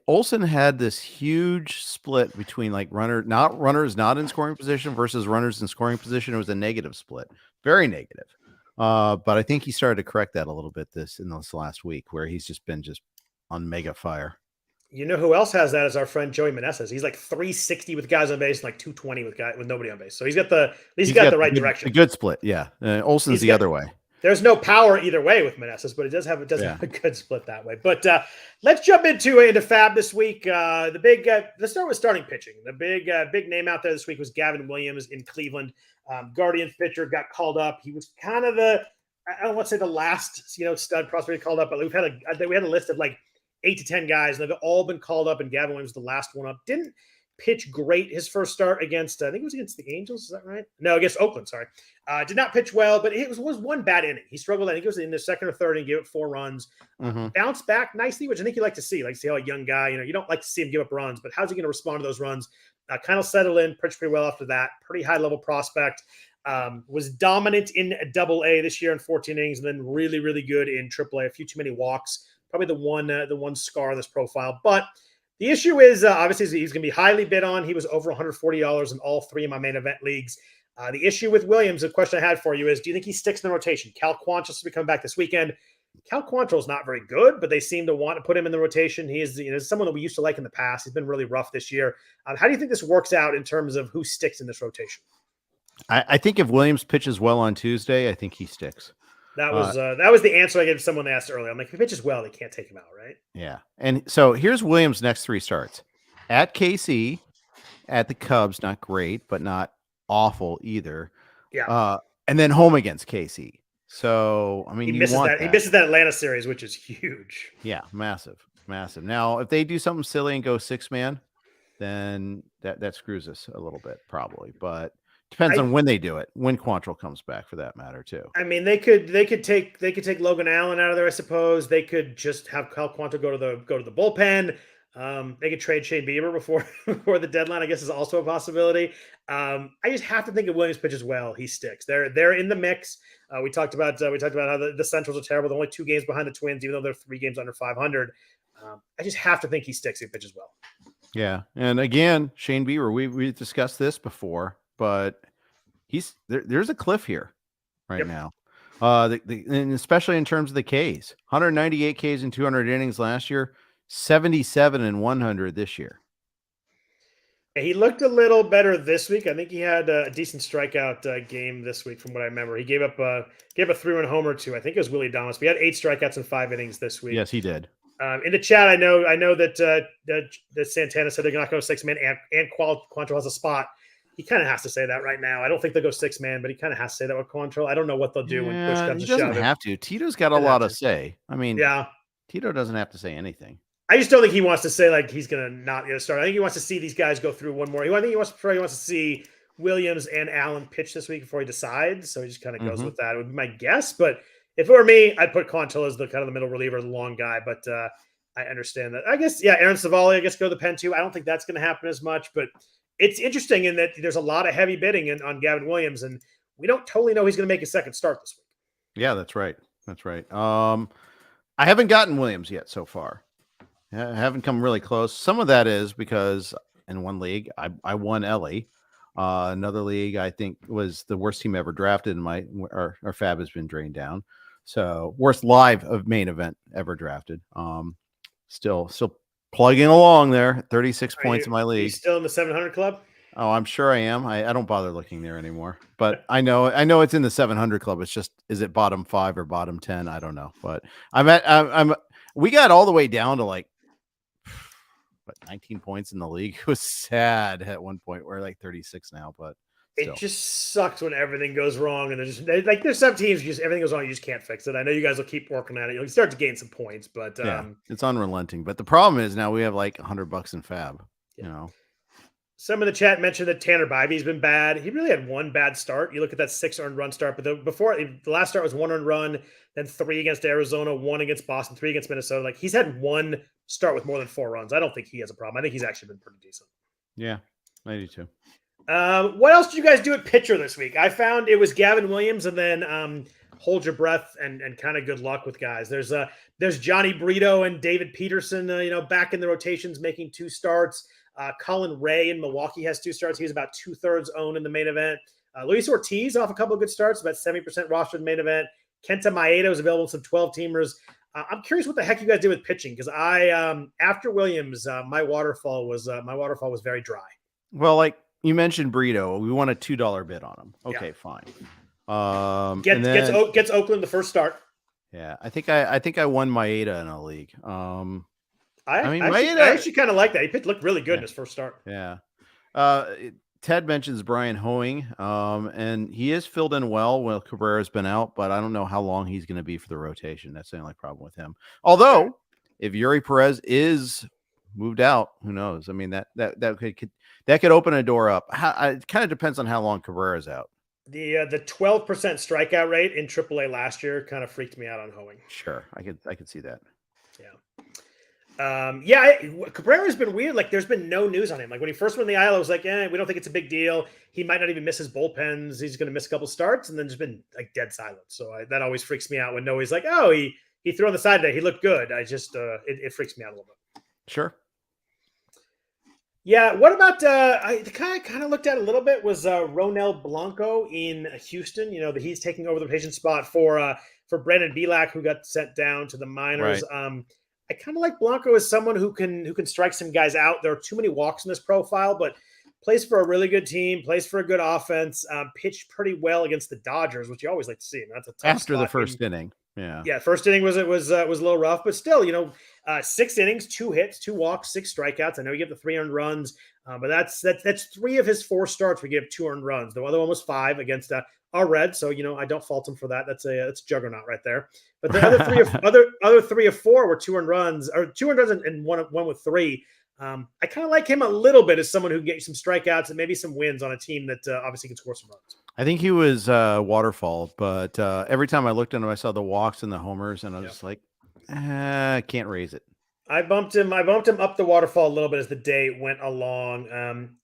Olson had this huge split between like runners not in scoring position versus runners in scoring position. It was a negative split, very negative. But I think he started to correct that a little bit in this last week where he's just been on mega fire. You know who else has that is our friend Joey Meneses. He's like 360 with guys on base and like 220 with nobody on base. So he's got the right direction. A good split, yeah. Olson's the other way. There's no power either way with Meneses, but it does have a good split that way. But let's jump into FAAB this week. Let's start with starting pitching. The big name out there this week was Gavin Williams in Cleveland. Guardians pitcher got called up. He was kind of I don't want to say the last stud prospect called up, but we had a list of like 8 to 10 guys, and they've all been called up, and Gavin Williams the last one up. Didn't pitch great his first start against, I think it was against the Angels. Is that right? No, against Oakland. Sorry. Did not pitch well, but it was one bad inning. He struggled. I think it was in the second or third and gave up 4 runs. Bounced back nicely, which I think you like to see. Like to see how a young guy, you don't like to see him give up runs, but how's he going to respond to those runs? Kind of settled in, pitched pretty well after that. Pretty high level prospect. Was dominant in AA this year in 14 innings, and then really, really good in AAA. A few too many walks. Probably the one scar on this profile, but the issue is obviously he's going to be highly bid on. He was over $140 in all 3 of my main event leagues. The issue with Williams, the question I had for you is, do you think he sticks in the rotation? Cal Quantrill will be coming back this weekend. Cal Quantrill is not very good, but they seem to want to put him in the rotation. He is someone that we used to like in the past. He's been really rough this year. How do you think this works out in terms of who sticks in this rotation? I think if Williams pitches well on Tuesday, I think he sticks. That was the answer I gave someone asked earlier. I'm like, if he pitches well, they can't take him out, right? Yeah. And so here's Williams' next 3 starts. At KC, at the Cubs, not great, but not awful either. Yeah. And then home against KC. So, I mean, he misses that Atlanta series, which is huge. Yeah, massive. Now, if they do something silly and go 6-man, then that screws us a little bit, probably. But depends on when they do it. When Quantrill comes back, for that matter, too. I mean, they could take Logan Allen out of there. I suppose they could just have Cal Quantrill go to the bullpen. They could trade Shane Bieber before the deadline, I guess, is also a possibility. I just have to think if Williams pitches well, he sticks. They're in the mix. We talked about how the Centrals are terrible. They're only 2 games behind the Twins, even though they're 3 games under 500. I just have to think he sticks if he pitches well. Yeah, and again, Shane Bieber, we discussed this before, but there's a cliff here right now. And especially in terms of the Ks, 198 Ks in 200 innings last year, 77 in 100 this year. Yeah, he looked a little better this week. I think he had a decent strikeout game this week, from what I remember. He gave up a 3-run homer to, I think it was Willie Adames. We had 8 strikeouts in 5 innings this week. Yes, he did. In the chat, I know that Santana said they're not going to go 6-man, and Quantrill has a spot. He kind of has to say that right now. I don't think they'll go 6-man, but he kind of has to say that with Quantrill. I don't know what they'll do when push comes to shove. He doesn't have to. Tito's got a lot to say. I mean, yeah, Tito doesn't have to say anything. I just don't think he wants to say like he's going to not start. I think he wants to see these guys go through one more. I think he wants to see Williams and Allen pitch this week before he decides. So he just kind of goes with that. It would be my guess. But if it were me, I'd put Quantrill as the kind of the middle reliever, the long guy. But I understand that. I guess, Aaron Savali, I guess, go to the pen too. I don't think that's going to happen as much. But it's interesting in that there's a lot of heavy bidding on Gavin Williams, and we don't totally know he's going to make a second start this week. Yeah, that's right. I haven't gotten Williams yet so far. I haven't come really close. Some of that is because in one league, I won Ellie. Another league, I think, was the worst team ever drafted. Our FAAB has been drained down. So worst live of main event ever drafted. Still plugging along there. 36 points in my league. Are you still in the 700 club? Oh, I'm sure I am. I don't bother looking there anymore. But I know it's in the 700 club. It's just, is it bottom 5 or bottom 10? I don't know. But we got all the way down to like 19 points in the league. It was sad at one point. We're like 36 now, but still. It just sucks when everything goes wrong, and there's some teams just everything goes wrong, you just can't fix it. I know you guys will keep working at it. You'll start to gain some points, but it's unrelenting. But the problem is now we have like $100 in FAAB. Some of the chat mentioned that Tanner Bibby's been bad. He really had one bad start. You look at that 6 earned run start, but the last start was 1 earned run, then 3 against Arizona, 1 against Boston, 3 against Minnesota. Like, he's had one start with more than 4 runs. I don't think he has a problem. I think he's actually been pretty decent. Yeah, I do too. What else did you guys do at pitcher this week? I found it was Gavin Williams, and then hold your breath and kind of good luck with guys. There's Johnny Brito and David Peterson, back in the rotations, making 2 starts. Colin Ray in Milwaukee has 2 starts. He was about 2/3 owned in the main event. Luis Ortiz off a couple of good starts, about 70% rostered in the main event. Kenta Maeda was available in some 12-teamers. I'm curious what the heck you guys did with pitching, because after Williams, my waterfall was very dry. Well, like you mentioned, Brito, we won a $2 bid on him. Okay, fine. Gets Oakland the first start. Yeah, I think I won Maeda in a league. I actually kind of like that. He looked really good in his first start. Yeah. Ted mentions Brian Hoeing, and he is filled in well while Cabrera's been out, but I don't know how long he's going to be for the rotation. That's the only problem with him. Although if Yuri Perez is moved out, who knows? I mean, that could open a door up. It kind of depends on how long Cabrera's out. The 12% strikeout rate in AAA last year kind of freaked me out on hoeing. Sure, I could see that. Cabrera's been weird. Like, there's been no news on him. Like, when he first went in the IL, I was like, we don't think it's a big deal. He might not even miss his bullpens. He's going to miss a couple starts, and then just been like dead silent. So that always freaks me out when nobody's like, oh, he threw on the side today. He looked good. I just it freaks me out a little bit. Sure. Yeah, what about I kind of looked at a little bit was Ronel Blanco in Houston. You know, that he's taking over the rotation spot for Brandon Bielak, who got sent down to the minors. Right. I kind of like Blanco as someone who can strike some guys out. There are too many walks in this profile, but plays for a really good team, plays for a good offense, pitched pretty well against the Dodgers, which you always like to see. And that's a tough after the first inning. Yeah. First inning was a little rough, but still, 6 innings, 2 hits, 2 walks, 6 strikeouts. I know he gave the 3 earned runs, but that's 3 of his 4 starts. We gave 2 earned runs. The other one was 5 against our Reds, so I don't fault him for that. That's a juggernaut right there. But the other 3 of 4 were 2 earned runs, or 2 earned runs and one with 3. I kind of like him a little bit as someone who can get you some strikeouts and maybe some wins on a team that obviously can score some runs. I think he was waterfall, but every time I looked at him, I saw the walks and the homers, and I was just like, I can't raise it. I bumped him up the waterfall a little bit as the day went along.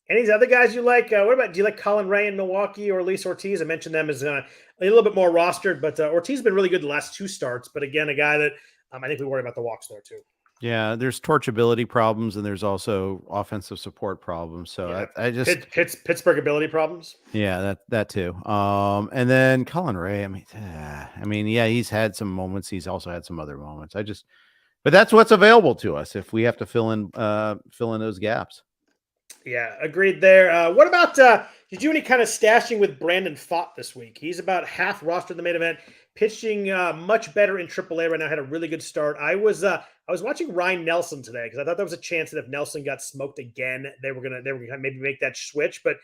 Any of these other guys you like? Do you like Colin Ray in Milwaukee or Luis Ortiz? I mentioned them as a little bit more rostered, but Ortiz has been really good the last 2 starts. But again, a guy that I think we worry about the walks there too. Yeah, there's torchability problems, and there's also offensive support problems. So I just Pittsburgh ability problems. Yeah, that too. And then Colin Ray. I mean, yeah, he's had some moments. He's also had some other moments. But that's what's available to us if we have to fill in those gaps. Yeah, agreed there. What about did you do any kind of stashing with Brandon Pfaadt this week? He's about half rostered in the main event, pitching much better in AAA right now. Had a really good start. I was watching Ryan Nelson today because I thought there was a chance that if Nelson got smoked again, they were gonna maybe make that switch. But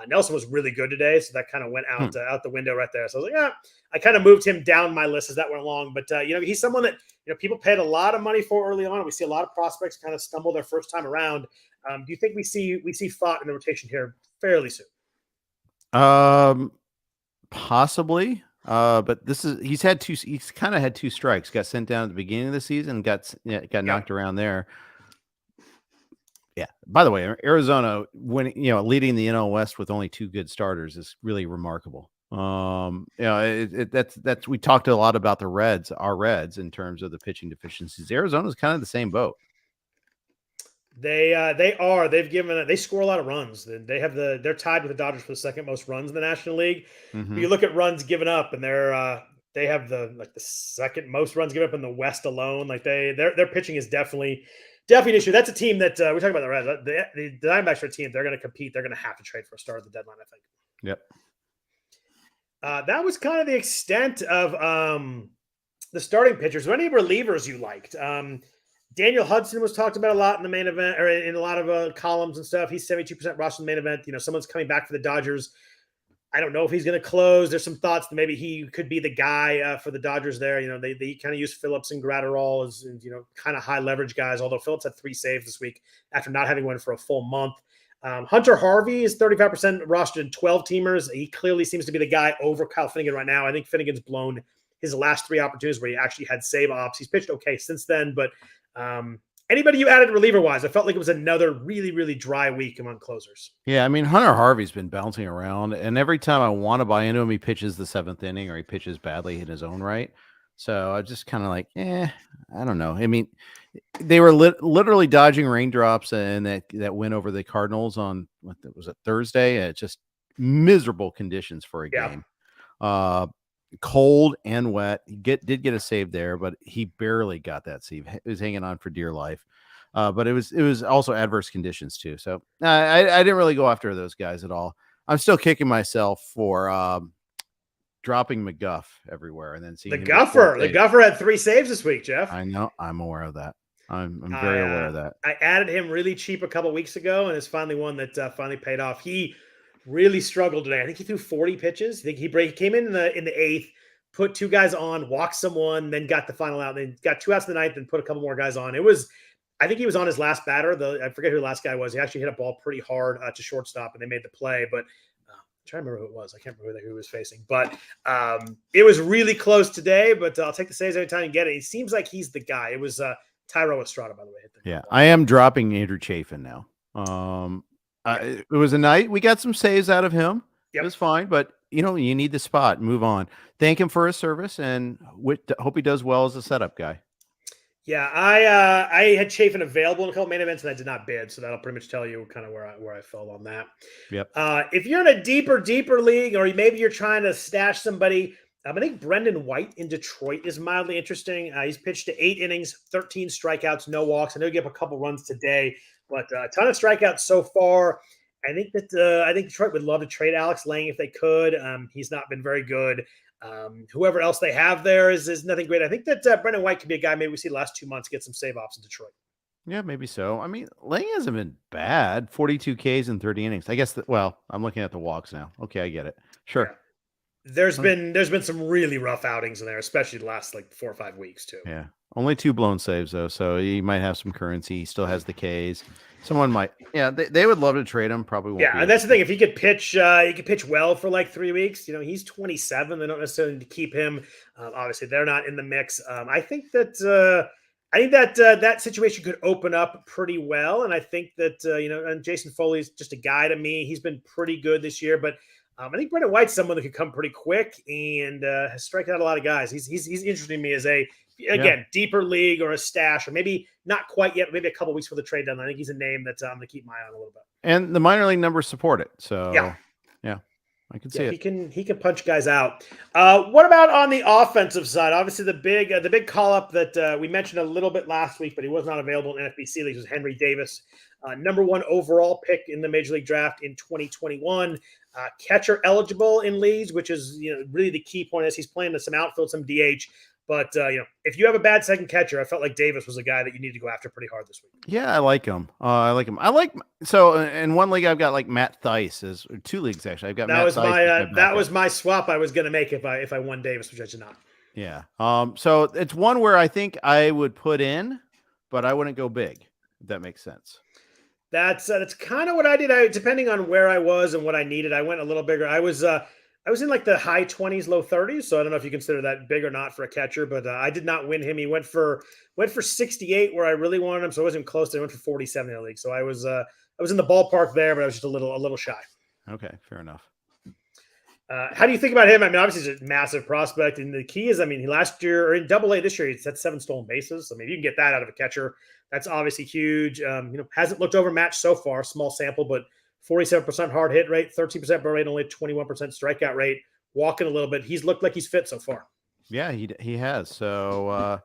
Nelson was really good today, so that kind of went out the window right there. So I was like, I kind of moved him down my list as that went along. But he's someone that people paid a lot of money for early on. We see a lot of prospects kind of stumble their first time around. Do you think we see Pfaadt in the rotation here fairly soon? Possibly. But he's kind of had 2 strikes. Got sent down at the beginning of the season, got knocked around there. Yeah. By the way, Arizona leading the NL West with only 2 good starters is really remarkable. That's we talked a lot about our Reds in terms of the pitching deficiencies. Arizona's kind of the same boat. They are. They score a lot of runs. They're tied with the Dodgers for the second most runs in the National League. Mm-hmm. You look at runs given up, and they have the second most runs given up in the West alone. Like their pitching is definitely an issue. That's a team that we're talking about the Reds. The Diamondbacks are a team. They're going to compete. They're going to have to trade for a start at the deadline, I think. Yep. That was kind of the extent of the starting pitchers. Were any relievers you liked? Daniel Hudson was talked about a lot in the main event, or in a lot of columns and stuff. He's 72% rostered in the main event. Someone's coming back for the Dodgers. I don't know if he's going to close. There's some thoughts that maybe he could be the guy for the Dodgers there. They kind of use Phillips and Gratterall as kind of high leverage guys, although Phillips had 3 saves this week after not having one for a full month. Hunter Harvey is 35% rostered in 12 teamers. He clearly seems to be the guy over Kyle Finnegan right now. I think Finnegan's blown his last 3 opportunities where he actually had save ops. He's pitched okay since then, but anybody you added reliever wise, I felt like it was another really, really dry week among closers. Yeah, I mean, Hunter Harvey's been bouncing around, and every time I want to buy into him, he pitches the 7th inning or he pitches badly in his own right. So I just kind of like, I don't know. I mean, they were literally dodging raindrops, and that win over the Cardinals on Thursday. It's just miserable conditions for a game. Cold and wet. He did get a save there, but he barely got that save. He was hanging on for dear life. But it was also adverse conditions too. So I didn't really go after those guys at all. I'm still kicking myself for dropping McGuff everywhere and then seeing the Guffer had 3 saves this week, Jeff. I know. I'm aware of that. I'm very aware of that. I added him really cheap a couple weeks ago, and it's finally one that finally paid off. He really struggled today. I think he threw 40 pitches. I think he came in the 8th, put 2 guys on, walked someone, then got the final out, then got 2 outs in the ninth, and put a couple more guys on. I think he was on his last batter. I forget who the last guy was. He actually hit a ball pretty hard to shortstop, and they made the play. But I'm trying to remember who it was. I can't remember who he was facing. But it was really close today. But I'll take the saves every time you get it. It seems like he's the guy. It was Tyro Estrada, by the way. Yeah, I am dropping Andrew Chafin now. It was a night. We got some saves out of him. Yep. It was fine, but you need the spot. Move on. Thank him for his service, and hope he does well as a setup guy. Yeah, I had Chafin available in a couple main events, and I did not bid, so that'll pretty much tell you kind of where I fell on that. Yep. If you're in a deeper league, or maybe you're trying to stash somebody, I think Brendan White in Detroit is mildly interesting. He's pitched to 8 innings, 13 strikeouts, no walks. I know he gave up a couple runs today, but a ton of strikeouts so far. I think Detroit would love to trade Alex Lang if they could. He's not been very good. Whoever else they have there is nothing great. I think that Brendan White could be a guy maybe we see the last 2 months get some save ops in Detroit. Yeah, maybe so. I mean, Lang hasn't been bad. 42 Ks in 30 innings. I guess I'm looking at the walks now. Okay, I get it. Sure. Yeah. There's been some really rough outings in there, especially the last 4 or 5 weeks too. Yeah. Only 2 blown saves though, so he might have some currency. He still has the Ks. Someone might, they would love to trade him. Probably won't. Yeah, and that's the thing. If he could pitch, well for 3 weeks. He's 27. They don't necessarily need to keep him. Obviously, they're not in the mix. I think that that situation could open up pretty well, and I think that and Jason Foley's just a guy to me. He's been pretty good this year, but I think Brendan White's someone that could come pretty quick and has struck out a lot of guys. He's interesting to me as deeper league or a stash, or maybe not quite yet, maybe a couple weeks for the trade deadline. I think he's a name that I'm going to keep my eye on a little bit. And the minor league numbers support it. So yeah, I can see it. He can punch guys out. What about on the offensive side? Obviously, the big call up that we mentioned a little bit last week, but he was not available in NFBC leagues was Henry Davis, number 1 overall pick in the Major League Draft in 2021. Catcher eligible in leagues, which is really the key point as he's playing some outfield, some DH. But if you have a bad second catcher, I felt like Davis was a guy that you need to go after pretty hard this week. Yeah, I like him. So in one league I've got Matt Theis, as 2 leagues actually. I've got that was my swap I was going to make if I won Davis, which I did not. Yeah. So it's one where I think I would put in, but I wouldn't go big. If that makes sense. That's kind of what I did. Depending on where I was and what I needed, I went a little bigger. I was in the high 20s, low 30s. So I don't know if you consider that big or not for a catcher, but I did not win him. He went for 68 where I really wanted him. So I wasn't close to. I went for 47 in the league. So I was in the ballpark there, but I was just a little shy. Okay, fair enough. How do you think about him? I mean, obviously he's a massive prospect, and the key is, he last year or in Double A this year, he's had 7 stolen bases. So you can get that out of a catcher. That's obviously huge. Hasn't looked overmatched so far, small sample, but 47% hard hit rate, 13% burn rate, only 21% strikeout rate, walking a little bit. He's looked like he's fit so far. Yeah, he has. So,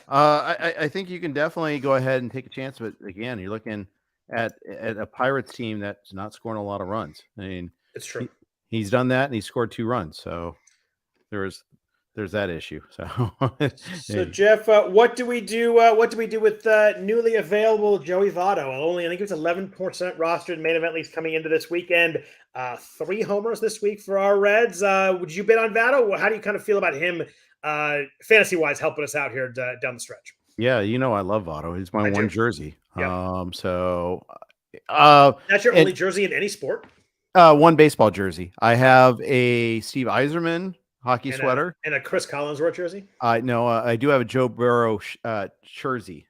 I think you can definitely go ahead and take a chance. But again, you're looking at a Pirates team that's not scoring a lot of runs. I mean, it's true. He's done that, and he scored 2 runs. So there's that issue. So Jeff, what do we do? What do we do with newly available Joey Votto? I think it was 11% rostered main event leagues coming into this weekend. 3 homers this week for our Reds. Would you bid on Votto? How do you kind of feel about him, fantasy wise, helping us out here down the stretch? Yeah, I love Votto. He's my one jersey. Yep. That's your only jersey in any sport. One baseball jersey. I have a Steve Yzerman hockey sweater and a Chris Collinsworth jersey. No, I do have a Joe Burrow jersey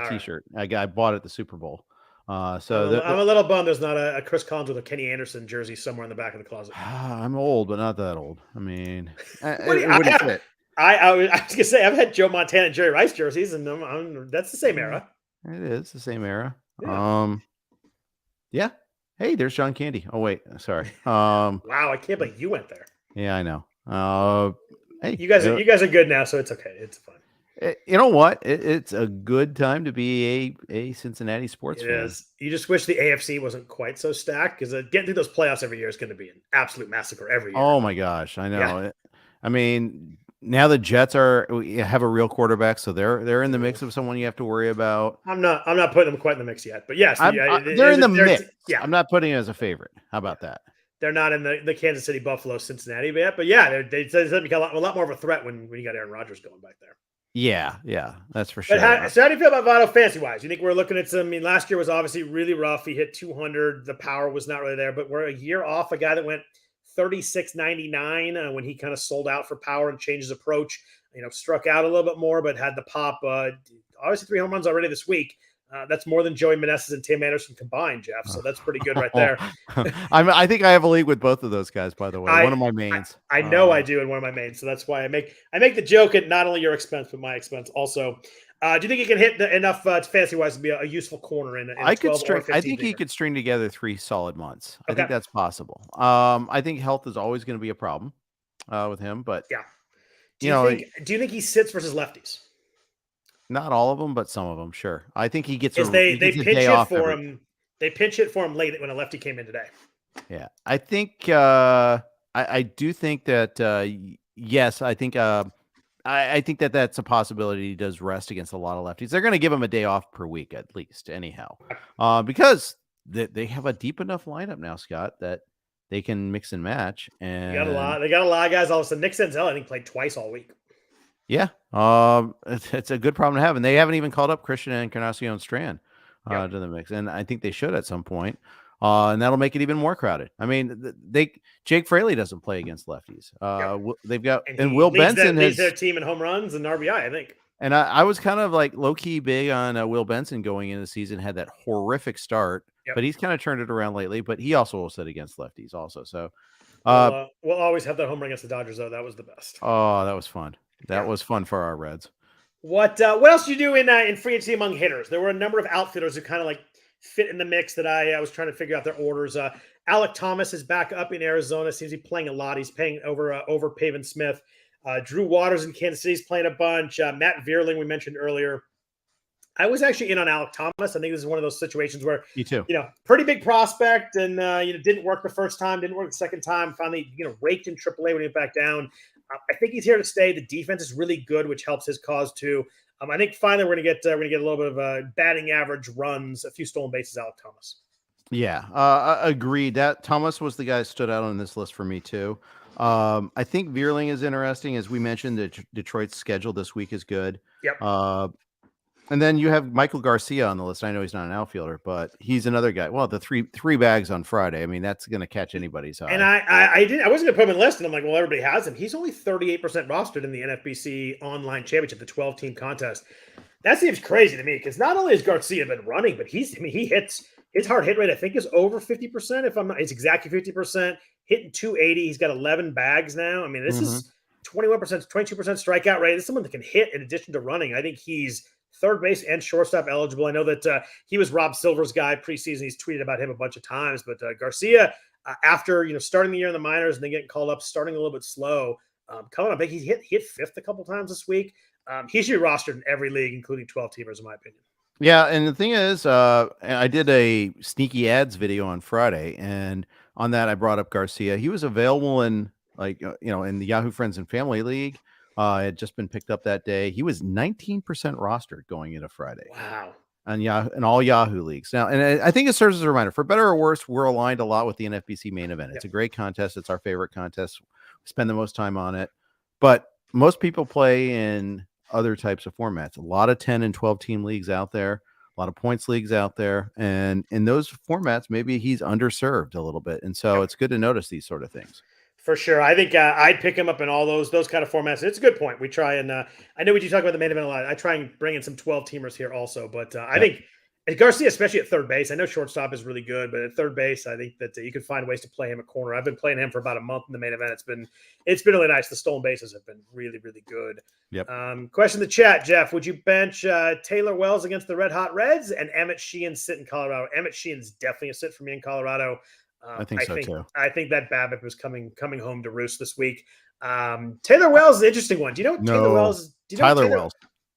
T-shirt. Right. I bought it at the Super Bowl. I'm a little bummed there's not a Chris Collinsworth or Kenny Anderson jersey somewhere in the back of the closet. I'm old, but not that old. I mean, it wouldn't fit. I was gonna say I've had Joe Montana and Jerry Rice jerseys, and that's the same era. It is the same era. Yeah. Yeah. Hey, there's John Candy. Oh wait, sorry. Wow, I can't believe you went there. Yeah, I know. Hey, you guys are good now, so it's okay. It's fun. You know what? It's a good time to be a Cincinnati sports fan. It is. You just wish the AFC wasn't quite so stacked, because getting through those playoffs every year is going to be an absolute massacre every year. Oh my gosh, I know. Yeah. I mean, now the Jets have a real quarterback, so they're in the mix of someone you have to worry about. I'm not putting them quite in the mix yet, but yes, they're in the mix. Yeah, I'm not putting it as a favorite. How about that? they're not in the Kansas City, Buffalo, Cincinnati yet. But yeah, they become a lot more of a threat when you got Aaron Rodgers going back there. Yeah, that's for But sure. so how do you feel about Votto fantasy wise? You think we're looking at some? I mean, last year was obviously really rough. He hit 200. The power was not really there, but we're a year off a guy that went 36.99 when he kind of sold out for power and changed his approach. Struck out a little bit more, but had the pop. Obviously, 3 home runs already this week. That's more than Joey Meneses and Tim Anderson combined, Jeff. So that's pretty good right there. I think I have a league with both of those guys, by the way. One of my mains. I know I do in one of my mains. So that's why I make the joke at not only your expense, but my expense also. Do you think he can hit enough fantasy-wise to be a useful corner in I think he could string together 3 solid months. Okay. I think that's possible. I think health is always going to be a problem with him, but yeah. Do you think he sits versus lefties? Not all of them, but some of them, sure. I think he gets they pinch it for him. They pinch it for him late when a lefty came in today. Yeah, I think I do think that yes, I think I think that that's a possibility. He does rest against a lot of lefties. They're going to give him a day off per week at least, anyhow, because they have a deep enough lineup now, Scott, that they can mix and match. And they got a lot of guys. All of a sudden, Nick Senzel, I think, played twice all week. Yeah, it's a good problem to have, and they haven't even called up Christian Encarnacion Strand to the mix, and I think they should at some point, and that'll make it even more crowded. I mean, Jake Fraley doesn't play against lefties. They've got and Will Benson leads their team in home runs and RBI, I think. And I was kind of like low key big on Will Benson going into the season. Had that horrific start, but he's kind of turned it around lately. But he also will sit against lefties also. So we'll always have that home run against the Dodgers, though. That was the best. Oh, that was fun. That was fun for our Reds. What else did you do in free agency among hitters? There were a number of outfielders who kind of like fit in the mix that I was trying to figure out their orders. Alec Thomas is back up in Arizona. Seems to be playing a lot. He's paying over Pavin Smith. Drew Waters in Kansas City is playing a bunch. Matt Vierling, we mentioned earlier. I was actually in on Alec Thomas. I think this is one of those situations where, me too. Pretty big prospect and, didn't work the first time, didn't work the second time. Finally, raked in AAA when he went back down. I think he's here to stay. The defense is really good, which helps his cause too. I think finally we're gonna get a little bit of batting average runs, a few stolen bases. Alec Thomas. Yeah, agreed. That Thomas was the guy that stood out on this list for me too. I think Vierling is interesting, as we mentioned. Detroit's schedule this week is good. Yep. And then you have Michael Garcia on the list. I know he's not an outfielder, but he's another guy. Well, the three bags on Friday. I mean, that's going to catch anybody's eye. And I wasn't going to put him in the list, and I'm like, well, everybody has him. He's only 38% rostered in the NFBC Online Championship, the 12-team contest. That seems crazy to me because not only has Garcia been running, but he hits his hard hit rate. I think is over 50%. If I'm not, it's exactly 50%. Hitting 280. He's got 11 bags now. I mean, this is 21%, 22% strikeout rate. This is someone that can hit in addition to running. I think he's third base and shortstop eligible. I know that he was Rob Silver's guy preseason. He's tweeted about him a bunch of times. But Garcia, after starting the year in the minors and then getting called up, starting a little bit slow, coming up big. He hit fifth a couple times this week. He should be rostered in every league, including 12-teamers, in my opinion. Yeah, and the thing is, I did a sneaky ads video on Friday, and on that I brought up Garcia. He was available in in the Yahoo Friends and Family League. Had just been picked up that day. He was 19% rostered going into Friday. Wow. And in all Yahoo leagues. Now, and I think it serves as a reminder, for better or worse, we're aligned a lot with the NFBC main event. It's a great contest. It's our favorite contest. We spend the most time on it. But most people play in other types of formats. A lot of 10 and 12 team leagues out there, a lot of points leagues out there. And in those formats, maybe he's underserved a little bit. And so it's good to notice these sort of things. For sure. I think I'd pick him up in all those kind of formats. It's a good point. We try and I know we do talk about the main event a lot. I try and bring in some 12-teamers here also. But I think Garcia, especially at third base, I know shortstop is really good, but at third base, I think that you can find ways to play him at corner. I've been playing him for about a month in the main event. It's been really nice. The stolen bases have been really, really good. Yep. Question in the chat, Jeff. Would you bench Taylor Wells against the Red Hot Reds and Emmett Sheehan sit in Colorado? Emmett Sheehan's definitely a sit for me in Colorado. I think so too. I think that BABIP was coming home to roost this week. Taylor Wells is an interesting one. Do you know what Taylor Wells is? Tyler Wells.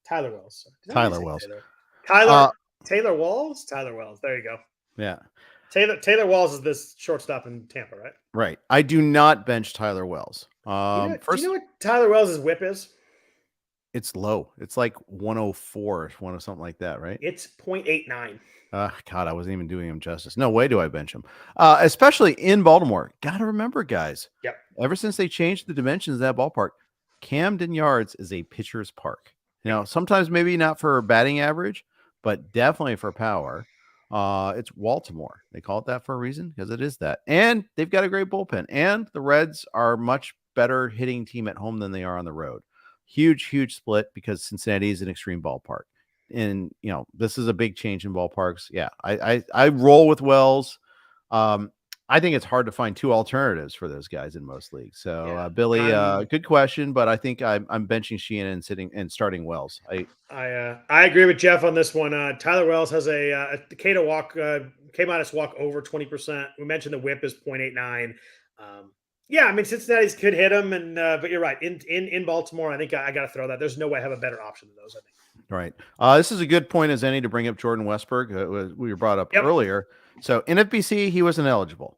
Tyler Wells. Tyler Wells. Taylor Walls? Tyler Wells. There you go. Yeah. Taylor Walls is this shortstop in Tampa, right? Right. I do not bench Tyler Wells. Do you know what Tyler Wells' whip is? It's low. It's like 104, something like that, right? It's 0.89. God, I wasn't even doing him justice. No way do I bench him. Especially in Baltimore. Got to remember, guys, Yep. ever since they changed the dimensions of that ballpark, Camden Yards is a pitcher's park. You know, sometimes maybe not for batting average, but definitely for power. It's Baltimore. They call it that for a reason because it is that. And they've got a great bullpen. And the Reds are much better hitting team at home than they are on the road. Huge split because Cincinnati is an extreme ballpark. And you know, this is a big change in ballparks. Yeah, I roll with Wells. I think it's hard to find two alternatives for those guys in most leagues. So Yeah. Billy, good question, but I think I'm benching Sheehan and sitting and starting Wells. I agree with Jeff on this one. Tyler Wells has a K to walk, K minus walk over 20%. We mentioned the WHIP is 0.89. Yeah, I mean Cincinnati's could hit him, and but you're right. In Baltimore, I think I got to throw that. There's no way I have a better option than those. I think. Right. This is a good point as any to bring up Jordan Westberg. We were brought up earlier. So in FBC, he wasn't eligible.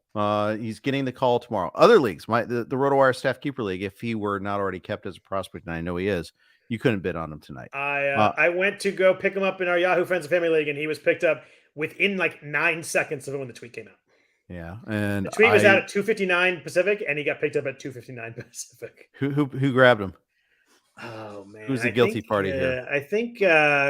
He's getting the call tomorrow. Other leagues, the RotoWire Staff Keeper League, if he were not already kept as a prospect, and I know he is, you couldn't bid on him tonight. I went to go pick him up in our Yahoo Friends and Family League, and he was picked up within like 9 seconds of it when the tweet came out. Yeah, and the tweet was out at 2:59 Pacific, and he got picked up at 2:59 Pacific. Who grabbed him? Oh man, who's the guilty party here? I think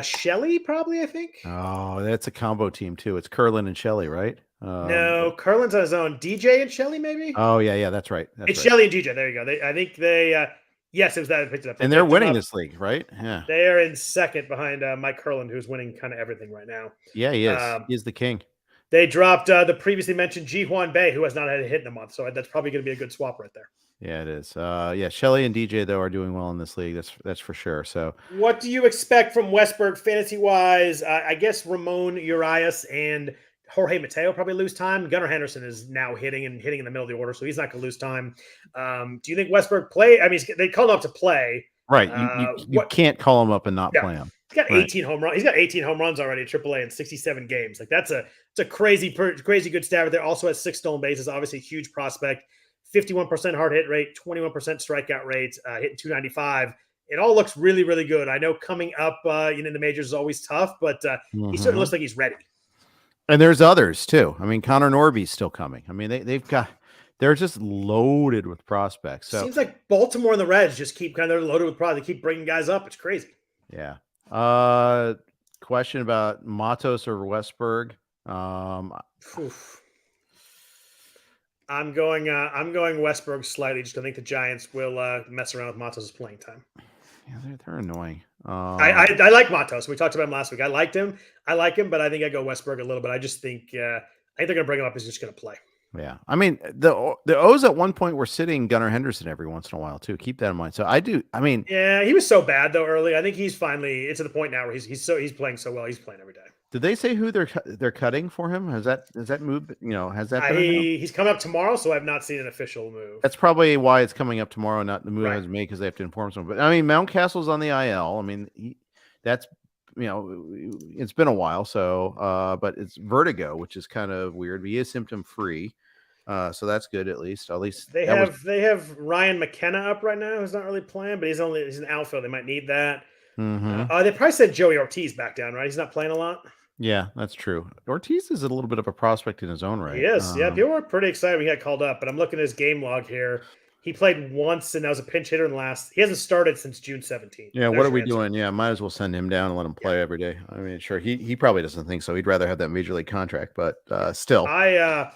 Shelley probably. I think. Oh, that's a combo team too. It's Curlin and Shelley, right? No, Curlin's on his own. DJ and Shelley, maybe. Oh yeah, that's right. It's Shelley and DJ. There you go. I think they. Yes, it was that picked it up. And they're winning this league, right? Yeah. They are in second behind Mike Curlin, who's winning kind of everything right now. Yeah, he is. He's the king. They dropped the previously mentioned Ji-Hwan Bae, who has not had a hit in a month. So that's probably going to be a good swap right there. Yeah, it is. Yeah, Shelley and DJ, though, are doing well in this league. That's for sure. So what do you expect from Westberg fantasy-wise? I guess Ramon Urias and Jorge Mateo probably lose time. Gunnar Henderson is now hitting in the middle of the order, so he's not going to lose time. Do you think Westberg play? I mean, they called him up to play. Right. You can't call him up and not play him. He's got 18 home runs. He's got 18 home runs already at AAA in 67 games. Like it's a crazy good stat right there. Also has 6 stolen bases. Obviously, a huge prospect. 51% hard hit rate, 21% strikeout rate, hitting 295. It all looks really, really good. I know coming up, in the majors is always tough, but he certainly looks like he's ready. And there's others too. I mean, Connor Norby's still coming. I mean, they're just loaded with prospects. So seems like Baltimore and the Reds just keep they're loaded with prospects. They keep bringing guys up. It's crazy. Yeah. Question about Matos or Westberg. I'm going Westberg slightly. Just I think the Giants will mess around with Matos' playing time. Yeah, they're annoying. I like Matos. We talked about him last week. I like him, but I think I go Westberg a little bit. I just think I think they're going to bring him up. He's just going to play. Yeah, I mean the O's at one point were sitting Gunnar Henderson every once in a while too. Keep that in mind. So I do. I mean, yeah, he was so bad though early. I think he's finally it's to the point now where he's playing so well. He's playing every day. Did they say who they're cutting for him? Has that moved? Has that been he's coming up tomorrow, so I've not seen an official move. That's probably why it's coming up tomorrow. Not the move has made because they have to inform someone. But I mean, Mountcastle's on the IL. I mean, that's it's been a while. So, but it's vertigo, which is kind of weird. But he is symptom free. So that's good at least. They have Ryan McKenna up right now, who's not really playing, but he's an outfield. They might need that. Mm-hmm. They probably sent Joey Ortiz back down, right? He's not playing a lot. Yeah, that's true. Ortiz is a little bit of a prospect in his own right. He is. Yeah, people were pretty excited when he got called up, but I'm looking at his game log here. He played once, and that was a pinch hitter in the last. He hasn't started since June 17th. Yeah, what are we doing? Yeah, might as well send him down and let him play every day. I mean, sure, he probably doesn't think so. He'd rather have that major league contract, but still. I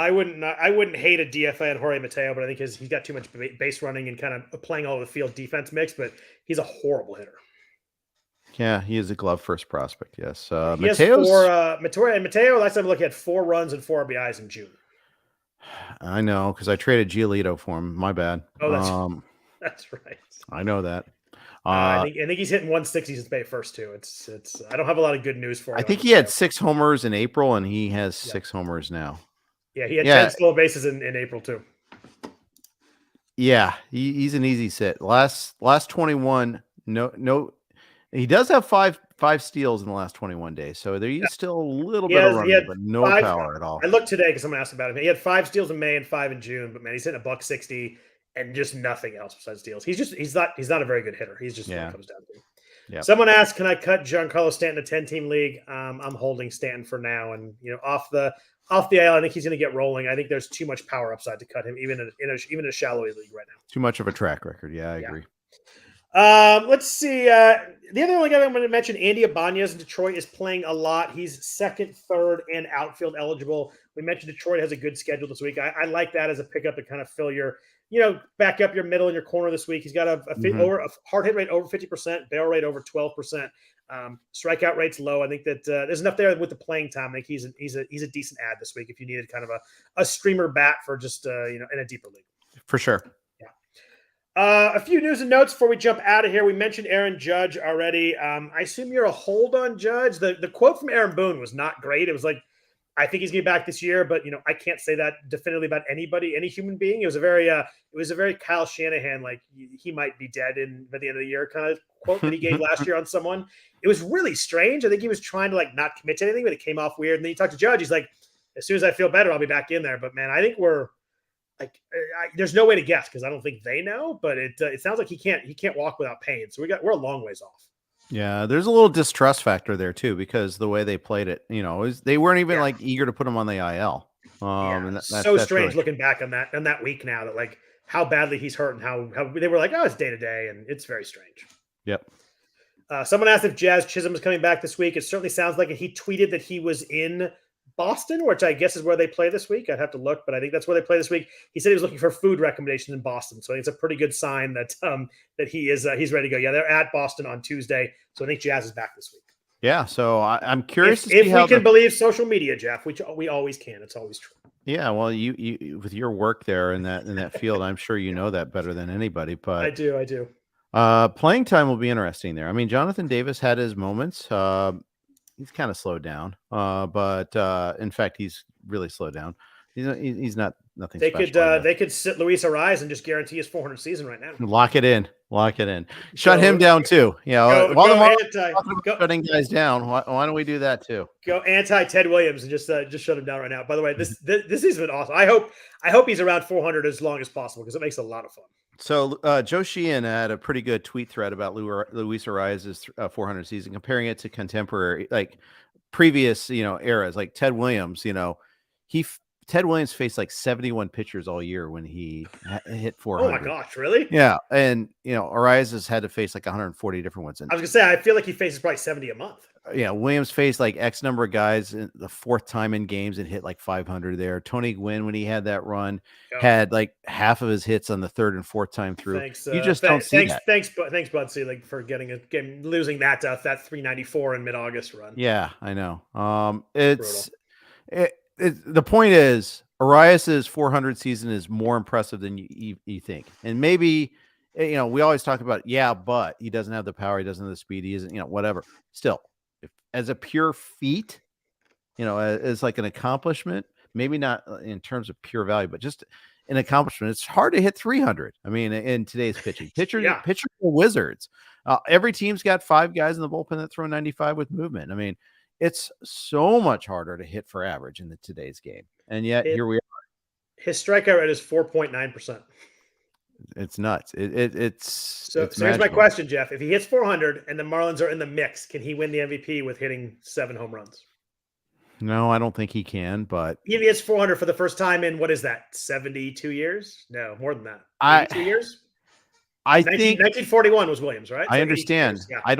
wouldn't hate a DFA on Jorge Mateo, but I think he's got too much base running and kind of playing all over the field defense mix. But he's a horrible hitter. Yeah, he is a glove first prospect. Yes, Mateo. Last time I looked, he had 4 runs and 4 RBIs in June. I know because I traded Giolito for him. My bad. Oh, that's right. I know that. I think he's hitting 160 since May 1st too. It's. I don't have a lot of good news for him. I think he had 6 homers in April, and he has 6 homers now. Yeah, he had 10 stolen bases in April too. Yeah, he's an easy sit. Last 21, no. He does have five steals in the last 21 days, so there is still a little bit of running, but no power at all. I looked today because someone asked about him. He had 5 steals in May and 5 in June, but man, he's hitting $160, and just nothing else besides steals. He's not a very good hitter. He's just what it comes down to. Yeah. Someone asked, can I cut Giancarlo Stanton a 10-team league? I'm holding Stanton for now, and off the IL, I think he's going to get rolling. I think there's too much power upside to cut him, even in a shallow league right now. Too much of a track record. Yeah, I agree. Let's see. The other only guy I'm going to mention, Andy Ibanez in Detroit, is playing a lot. He's second, third, and outfield eligible. We mentioned Detroit has a good schedule this week. I like that as a pickup to kind of fill your, back up your middle and your corner this week. He's got a hard hit rate over 50%, barrel rate over 12%. Strikeout rate's low. I think that there's enough there with the playing time. I think he's a decent add this week if you needed kind of a streamer bat for just in a deeper league. For sure. A few news and notes before we jump out of here. We mentioned Aaron Judge already. I assume you're a hold on Judge. The quote from Aaron Boone was not great. It was like, I think he's going to be back this year, but I can't say that definitively about anybody, any human being. It was a very Kyle Shanahan, like he might be dead by the end of the year kind of quote that he gave last year on someone. It was really strange. I think he was trying to like not commit to anything, but it came off weird. And then he talked to Judge. He's like, as soon as I feel better, I'll be back in there. But man, I think we're like, there's no way to guess because I don't think they know. But it sounds like he can't walk without pain. So we're a long ways off. Yeah, there's a little distrust factor there too because the way they played it, they weren't even like eager to put him on the IL. And that's strange really looking back on that week now that like how badly he's hurt and how they were like, oh, it's day to day, and it's very strange. Yep. Someone asked if Jazz Chisholm is coming back this week. It certainly sounds like it. He tweeted that he was in Boston, which I guess is where they play this week. I'd have to look, but I think that's where they play this week. He said he was looking for food recommendations in Boston, so I think it's a pretty good sign that that he's ready to go. Yeah, they're at Boston on Tuesday, so I think Jazz is back this week. Yeah, so I'm curious if we can believe social media, Jeff, which we always can. It's always true. Yeah, well, you with your work there in that field, I'm sure you know that better than anybody. But I do. Playing time will be interesting there. I mean, Jonathan Davis had his moments. He's kind of slowed down, but in fact, he's really slowed down. He's not nothing. They could sit Luis Ariz and just guarantee his 400 season right now. Lock it in. Shut him down too. While the market's shutting guys down, why don't we do that too? Go anti Ted Williams and just shut him down right now. By the way, this has been awesome. I hope he's around 400 as long as possible because it makes a lot of fun. So Joe Sheehan had a pretty good tweet thread about Luis Ariz's 400 season, comparing it to contemporary, like previous, eras, like Ted Williams. Ted Williams faced like 71 pitchers all year when he hit 400. Oh my gosh, really? Yeah, and Ariz has had to face like 140 different ones. And I was gonna say, I feel like he faces probably 70 a month. Yeah, Williams faced like X number of guys the fourth time in games and hit like 500 there. Tony Gwynn, when he had that run, had like half of his hits on the third and fourth time through. Thanks, you just don't see that. Thanks, Bud Selig, for losing that 394 in mid-August run. Yeah, I know. The point is, Arias's 400 season is more impressive than you think, and maybe we always talk about but he doesn't have the power, he doesn't have the speed, he isn't whatever. Still, as a pure feat, as like an accomplishment, maybe not in terms of pure value, but just an accomplishment. It's hard to hit 300. I mean, in today's pitching, pitchers are wizards. Every team's got 5 guys in the bullpen that throw 95 with movement. I mean, it's so much harder to hit for average in today's game, and yet here we are. His strikeout rate is 4.9%. It's nuts. So here's my question, Jeff. If he hits 400 and the Marlins are in the mix, can he win the MVP with hitting 7 home runs? No, I don't think he can, but if he hits 400 for the first time in, what is that, 72 years? No, more than that. 2 years? I think 1941 was Williams, right? I understand. Yeah. I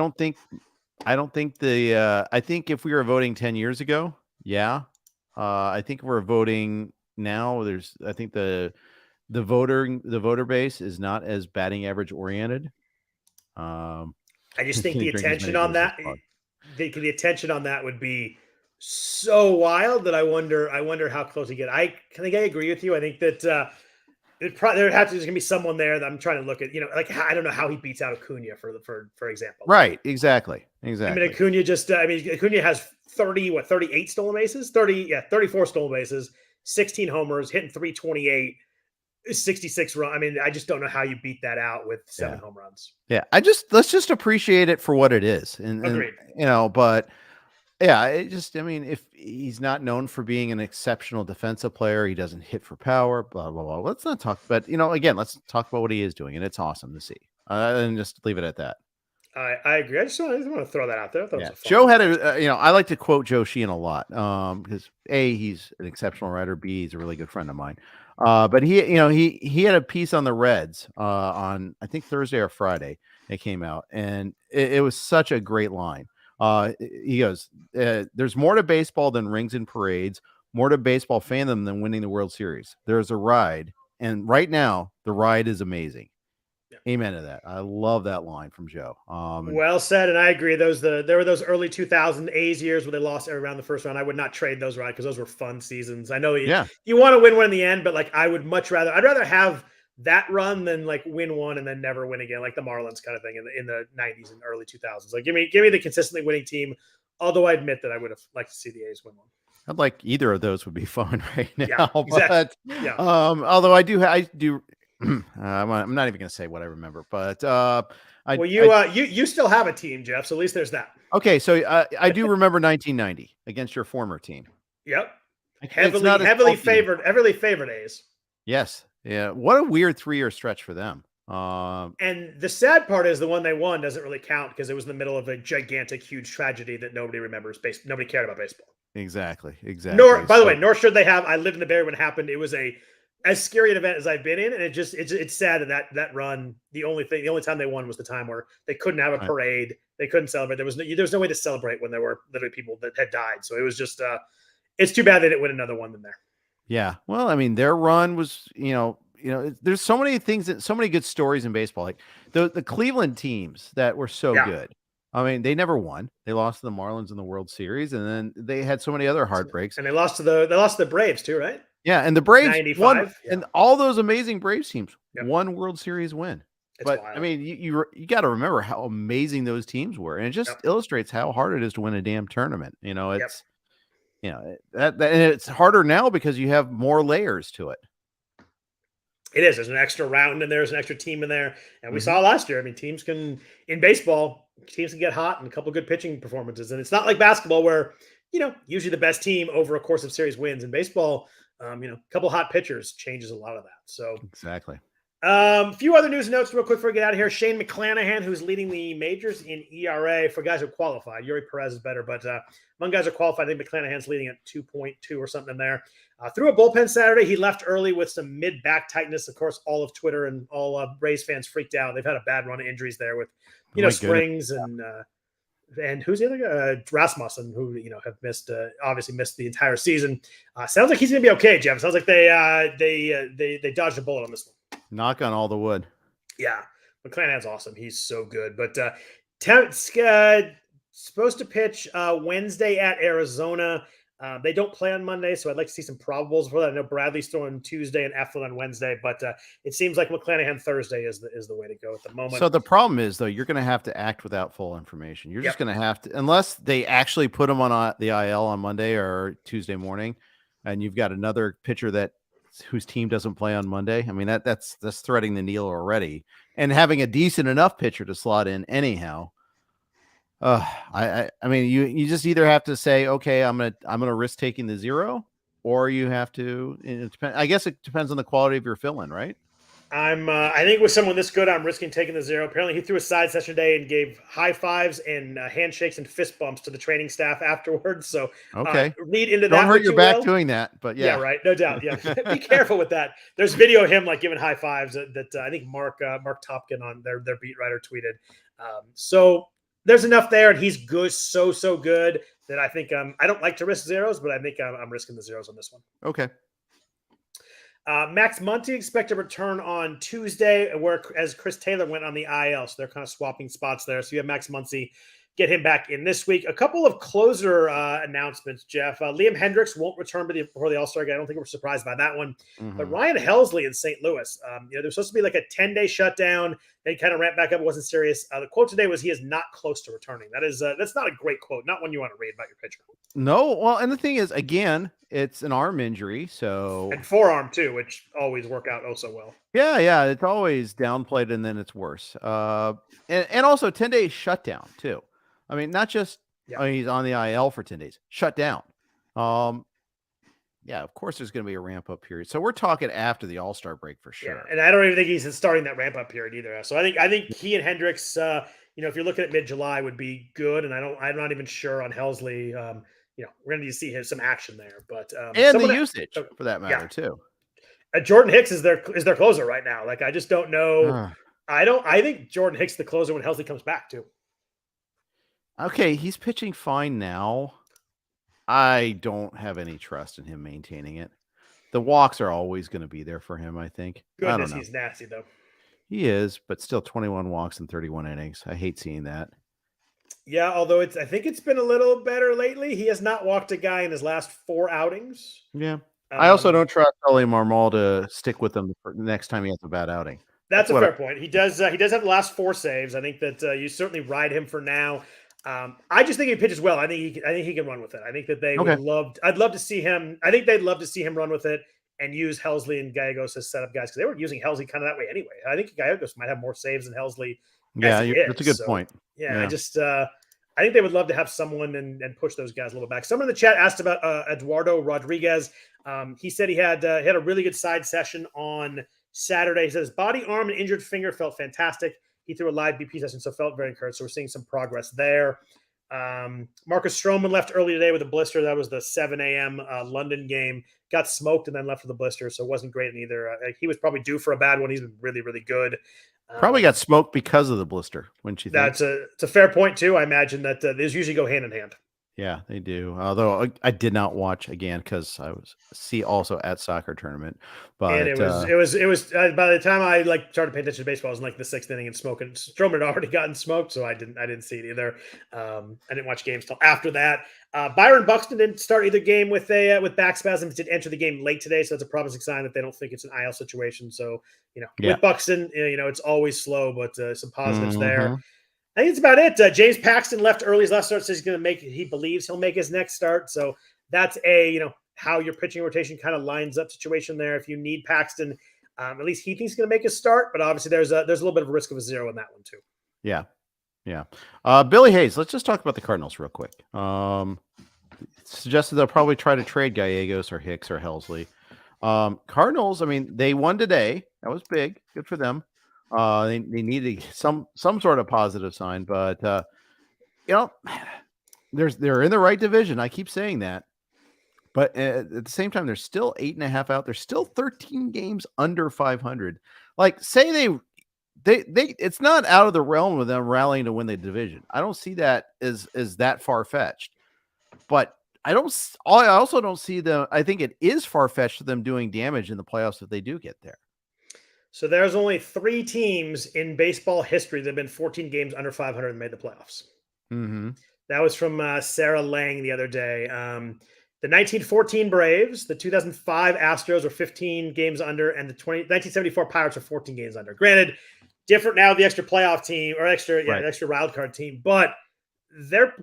think if we were voting 10 years ago, I think we're voting now. I think the voter base is not as batting average oriented. I just think the attention on that would be so wild that I wonder how close he get. I agree with you. I think that there's gonna be someone there that I'm trying to look at. I don't know how he beats out Acuna for example. Right. Exactly. I mean, Acuna has 38 stolen bases, 34 stolen bases, 16 homers, hitting 328. 66 run. I mean, I just don't know how you beat that out with 7 home runs. Yeah. Let's just appreciate it for what it is. And agreed. But Yeah, I mean, if he's not known for being an exceptional defensive player, he doesn't hit for power, blah, blah, blah. Let's not talk, but, again, let's talk about what he is doing, and it's awesome to see. And just leave it at that. I agree. I just want to throw that out there. I thought it was a fun Joe one. had I like to quote Joe Sheehan a lot because A, he's an exceptional writer, B, he's a really good friend of mine. But he had a piece on the Reds on, I think, Thursday or Friday. It came out, and it was such a great line. He goes, there's more to baseball than rings and parades, more to baseball fandom than winning the World Series. There's a ride, and right now the ride is amazing. Yeah. Amen to that. I love that line from Joe. Well said, and I agree. There were those early 2000 A's years where they lost every round the first round. I would not trade those right because those were fun seasons. I know you want to win one in the end, but like I'd rather have that run than like win one and then never win again, like the Marlins kind of thing in the 90s and early 2000s. Like give me the consistently winning team. Although I admit that I would have liked to see the A's win one. I'd like either of those would be fun right now. Yeah, exactly. But, although I do. I'm not even going to say what I remember, but you still have a team, Jeff. So at least there's that. Okay, so I do remember 1990 against your former team. Yep, heavily favored A's. Yes, yeah. What a weird 3-year stretch for them. And the sad part is the one they won doesn't really count because it was in the middle of a gigantic, huge tragedy that nobody remembers. Nobody cared about baseball. Exactly. By the way, nor should they have. I lived in the Bay when it happened. It was as scary an event as I've been in, and it's sad that run. The only time they won was the time where they couldn't have a parade, they couldn't celebrate. There was no way to celebrate when there were literally people that had died. So it was just it's too bad they didn't win another one than there. Yeah, well, I mean, their run was there's so many things, so many good stories in baseball. Like the Cleveland teams that were so good. I mean, they never won. They lost to the Marlins in the World Series, and then they had so many other heartbreaks. And they lost to the Braves too, right? Yeah, and the Braves 95, won, and all those amazing Braves teams won World Series win. But wild. I mean, you got to remember how amazing those teams were, and it just illustrates how hard it is to win a damn tournament. It's and it's harder now because you have more layers to it. It is. There's an extra round in there. There's an extra team in there. And we saw last year. I mean, in baseball, teams can get hot and a couple good pitching performances. And it's not like basketball where, usually the best team over a course of series wins. In baseball, a couple hot pitchers changes a lot of that. So exactly. A few other news and notes real quick before we get out of here. Shane McClanahan, who's leading the majors in ERA for guys who qualified. Yuri Perez is better, but among guys who qualified, I think McClanahan's leading at 2.2 or something in there. Threw a bullpen Saturday. He left early with some mid-back tightness. Of course, all of Twitter and all Rays fans freaked out. They've had a bad run of injuries there with, Springs and who's the other guy? Rasmussen, who have obviously missed the entire season. Sounds like he's going to be okay, Jeff. Sounds like they dodged a bullet on this one. Knock on all the wood. Yeah, McClanahan's awesome. He's so good. But supposed to pitch Wednesday at Arizona. They don't play on Monday, so I'd like to see some probables for that. I know Bradley's throwing Tuesday and Eflin on Wednesday, but it seems like McClanahan Thursday is the way to go at the moment. So the problem is, though, you're going to have to act without full information. You're just going to have to, unless they actually put him on the IL on Monday or Tuesday morning, and you've got another pitcher whose team doesn't play on Monday. I mean, that's threading the needle already, and having a decent enough pitcher to slot in anyhow. I mean, you just either have to say, okay, I'm gonna risk taking the 0, or you have to. I guess it depends on the quality of your fill-in, right? I think with someone this good, I'm risking taking the 0. Apparently, he threw a side session today and gave high fives and handshakes and fist bumps to the training staff afterwards. So, okay, read into that. Don't hurt your back will. doing that, but yeah, right, no doubt. Yeah, be careful with that. There's video of him like giving high fives that I think Mark Topkin on their beat writer tweeted. So there's enough there, and he's good, so good that I think I don't like to risk zeros, but I think I'm risking the zeros on this one. Okay. Max Muncy expect to return on Tuesday, as Chris Taylor went on the IL, so they're kind of swapping spots there. So you have Max Muncy, get him back in this week. A couple of closer announcements, Jeff. Liam Hendricks won't return before the All-Star game. I don't think we're surprised by that one. Mm-hmm. But Ryan Helsley in St. Louis, there's supposed to be like a 10-day shutdown. They kind of ramped back up. It wasn't serious. The quote today was he is not close to returning. That's not a great quote. Not one you want to read about your pitcher. No, well, and the thing is, again, it's an arm injury, so and forearm too, which always work out so well. Yeah, it's always downplayed and then it's worse. And also 10-day shutdown too. I mean, not just Yeah. I mean, he's on the IL for 10 days, shut down. Yeah, of course there's going to be a ramp up period. So we're talking after the All-Star break for sure. Yeah, and I don't even think he's starting that ramp up period either. So I think he and Hendricks, if you're looking at mid-July, would be good. And I'm not even sure on Helsley. We're going to need to see some action there. But and the usage for that matter too. Jordan Hicks is their closer right now. Like I just don't know. I think Jordan Hicks is the closer when Helsley comes back too. Okay, he's pitching fine now. I don't have any trust in him maintaining it. The walks are always going to be there for him, I think. Goodness, he's nasty, though. He is, but still 21 walks in 31 innings. I hate seeing that. Yeah, although I think it's been a little better lately. He has not walked a guy in his last 4 outings. Yeah. I also don't trust Oli Marmol to stick with him the next time he has a bad outing. That's a fair point. He does have the last 4 saves. I think that you certainly ride him for now. I just think he pitches well. I think he can run with it. I think that they would love. I'd love to see him. I think they'd love to see him run with it and use Helsley and Gallegos as setup guys because they were using Helsley kind of that way anyway. I think Gallegos might have more saves than Helsley. Yeah, that's a good point. Yeah, I think they would love to have someone and push those guys a little back. Someone in the chat asked about Eduardo Rodriguez. He said he had a really good side session on Saturday. He says body, arm, and injured finger felt fantastic. He threw a live BP session, so felt very encouraged. So we're seeing some progress there. Marcus Stroman left early today with a blister. That was the 7 a.m. London game. Got smoked and then left with a blister, so it wasn't great in either. He was probably due for a bad one. He's been really, really good. Probably got smoked because of the blister, wouldn't you think? It's a fair point, too. I imagine that these usually go hand in hand. Yeah, they do. Although I did not watch again because I was also at soccer tournament. But and it was by the time I started paying attention to baseball, I was in the 6th inning and smoking. Stroman had already gotten smoked, so I didn't see it either. I didn't watch games till after that. Byron Buxton didn't start either game with back spasms. Did enter the game late today, so that's a promising sign that they don't think it's an IL situation. So with Buxton, it's always slow, but some positives there. I think that's about it. James Paxton left early. His last start says he believes he'll make his next start. So that's how your pitching rotation kind of lines up situation there. If you need Paxton, at least he thinks he's going to make his start. But obviously there's a little bit of a risk of a 0 in that one too. Yeah. Billy Hayes, let's just talk about the Cardinals real quick. Suggested they'll probably try to trade Gallegos or Hicks or Helsley. Cardinals, I mean, they won today. That was big. Good for them. They needed some sort of positive sign, but they're in the right division. I keep saying that, but at the same time, they're still 8.5 out. They're still 13 games under 500. Say they it's not out of the realm of them rallying to win the division. I don't see that as that far fetched, but I also don't see them. I think it is far fetched to them doing damage in the playoffs if they do get there. So there's only 3 teams in baseball history that have been 14 games under 500 and made the playoffs. Mm-hmm. That was from Sarah Lang the other day. The 1914 Braves, the 2005 Astros were 15 games under, and the 1974 Pirates are 14 games under. Granted, different now, the extra playoff team or extra wild card team, but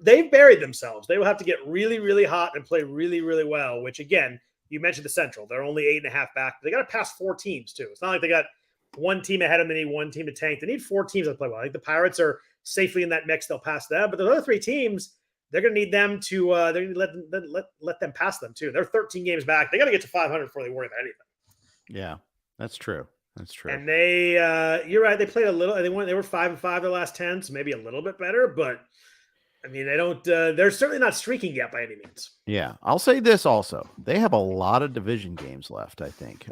they've buried themselves. They will have to get really, really hot and play really, really well, which again, you mentioned the Central. They're only 8.5 back. But they got to pass 4 teams, too. It's not like they got one team ahead of them. They need one team to tank. They need 4 teams that play well. I think the Pirates are safely in that mix. They'll pass them. But the other 3 teams, they're going to need them to they're going to let them pass them, too. They're 13 games back. They got to get to 500 before they worry about anything. Yeah, that's true. And they, you're right. They played a little. They were 5-5 their last 10, so maybe a little bit better. But I mean, they don't. They're certainly not streaking yet by any means. Yeah, I'll say this also: they have a lot of division games left. I think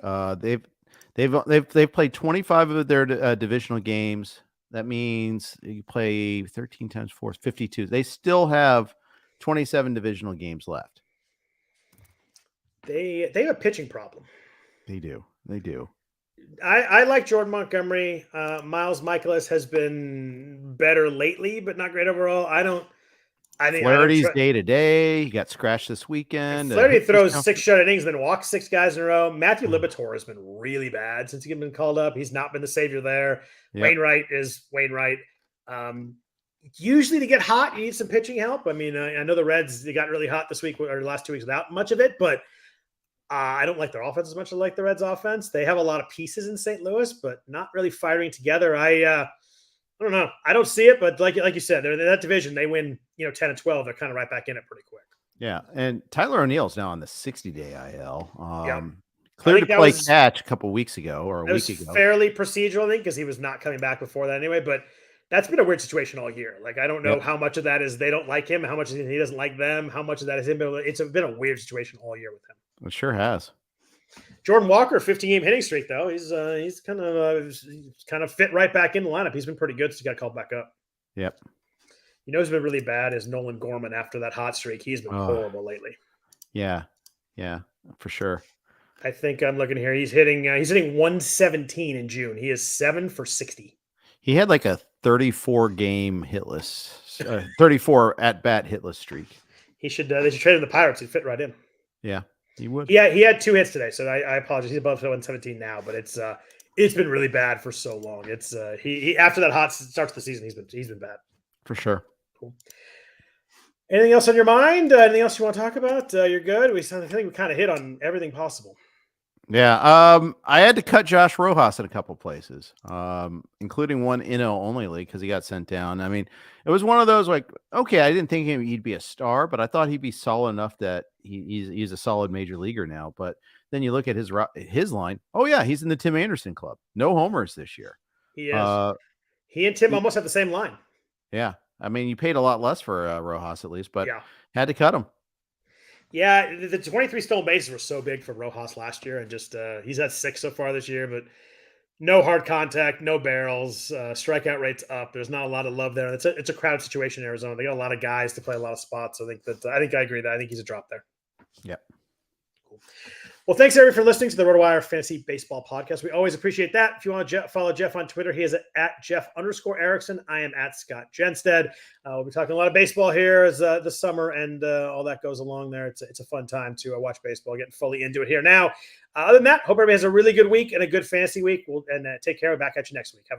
they've played 25 of their divisional games. That means you play 13 times 4 is 52. They still have 27 divisional games left. They have a pitching problem. They do. I like Jordan Montgomery. Miles Michaelis has been better lately, but not great overall. Flaherty's day to day. He got scratched this weekend. Flaherty throws 6 shut innings, then walks 6 guys in a row. Matthew Libator has been really bad since he's been called up. He's not been the savior there. Yep. Wainwright is Wainwright. Usually to get hot, you need some pitching help. I mean, I know the Reds, they got really hot this week or the last 2 weeks without much of it, but I don't like their offense as much as I like the Reds offense. They have a lot of pieces in St. Louis, but not really firing together. I don't don't know. I don't see it, but like you said, they're in that division. They win, 10 and 12. They're kind of right back in it pretty quick. Yeah, and Tyler O'Neill's now on the 60-day IL. Yeah. Cleared to play catch a couple weeks ago or a week ago. Fairly procedural, I think, because he was not coming back before that anyway. But that's been a weird situation all year. Like, I don't know how much of that is they don't like him, how much he doesn't like them, how much of that is him. It's been a weird situation all year with him. It sure has. Jordan Walker, 15-game hitting streak though. He's kind of fit right back in the lineup. He's been pretty good since he got called back up. Yep. Who's been really bad is Nolan Gorman after that hot streak. He's been horrible lately. Yeah, for sure. I think I'm looking here. He's hitting 117 in June. He is 7 for 60. He had like a 34-game hitless, 34 at-bat hitless streak. They should trade him the Pirates. He'd fit right in. Yeah, he would. Yeah, he had 2 hits today, so I apologize. He's above 117 now, but it's been really bad for so long. It's he after that hot start to the season, he's been bad. For sure. Cool. Anything else on your mind? Anything else you want to talk about? You're good. I think we kind of hit on everything possible. Yeah. I had to cut Josh Rojas in a couple places, including one NL only league because he got sent down. I mean, it was one of those like, okay, I didn't think he'd be a star, but I thought he'd be solid enough that he's a solid major leaguer now. But then you look at his line. Oh yeah, he's in the Tim Anderson club. No homers this year. He is. He and Tim almost have the same line. Yeah. I mean, you paid a lot less for Rojas at least, but had to cut him. Yeah, the 23 stolen bases were so big for Rojas last year, and just he's had 6 so far this year, but no hard contact, no barrels, strikeout rates up. There's not a lot of love there. It's a crowded situation in Arizona. They got a lot of guys to play a lot of spots. So I think I agree that I think he's a drop there. Yep. Cool. Well, thanks everyone for listening to the RotoWire Fantasy Baseball Podcast. We always appreciate that. If you want to follow Jeff on Twitter, he is at Jeff_Erickson. I am at Scott Jenstad. We'll be talking a lot of baseball here as this summer and all that goes along there. It's a fun time to watch baseball, getting fully into it here now. Other than that, hope everybody has a really good week and a good fantasy week. And take care. We'll back at you next week. Have a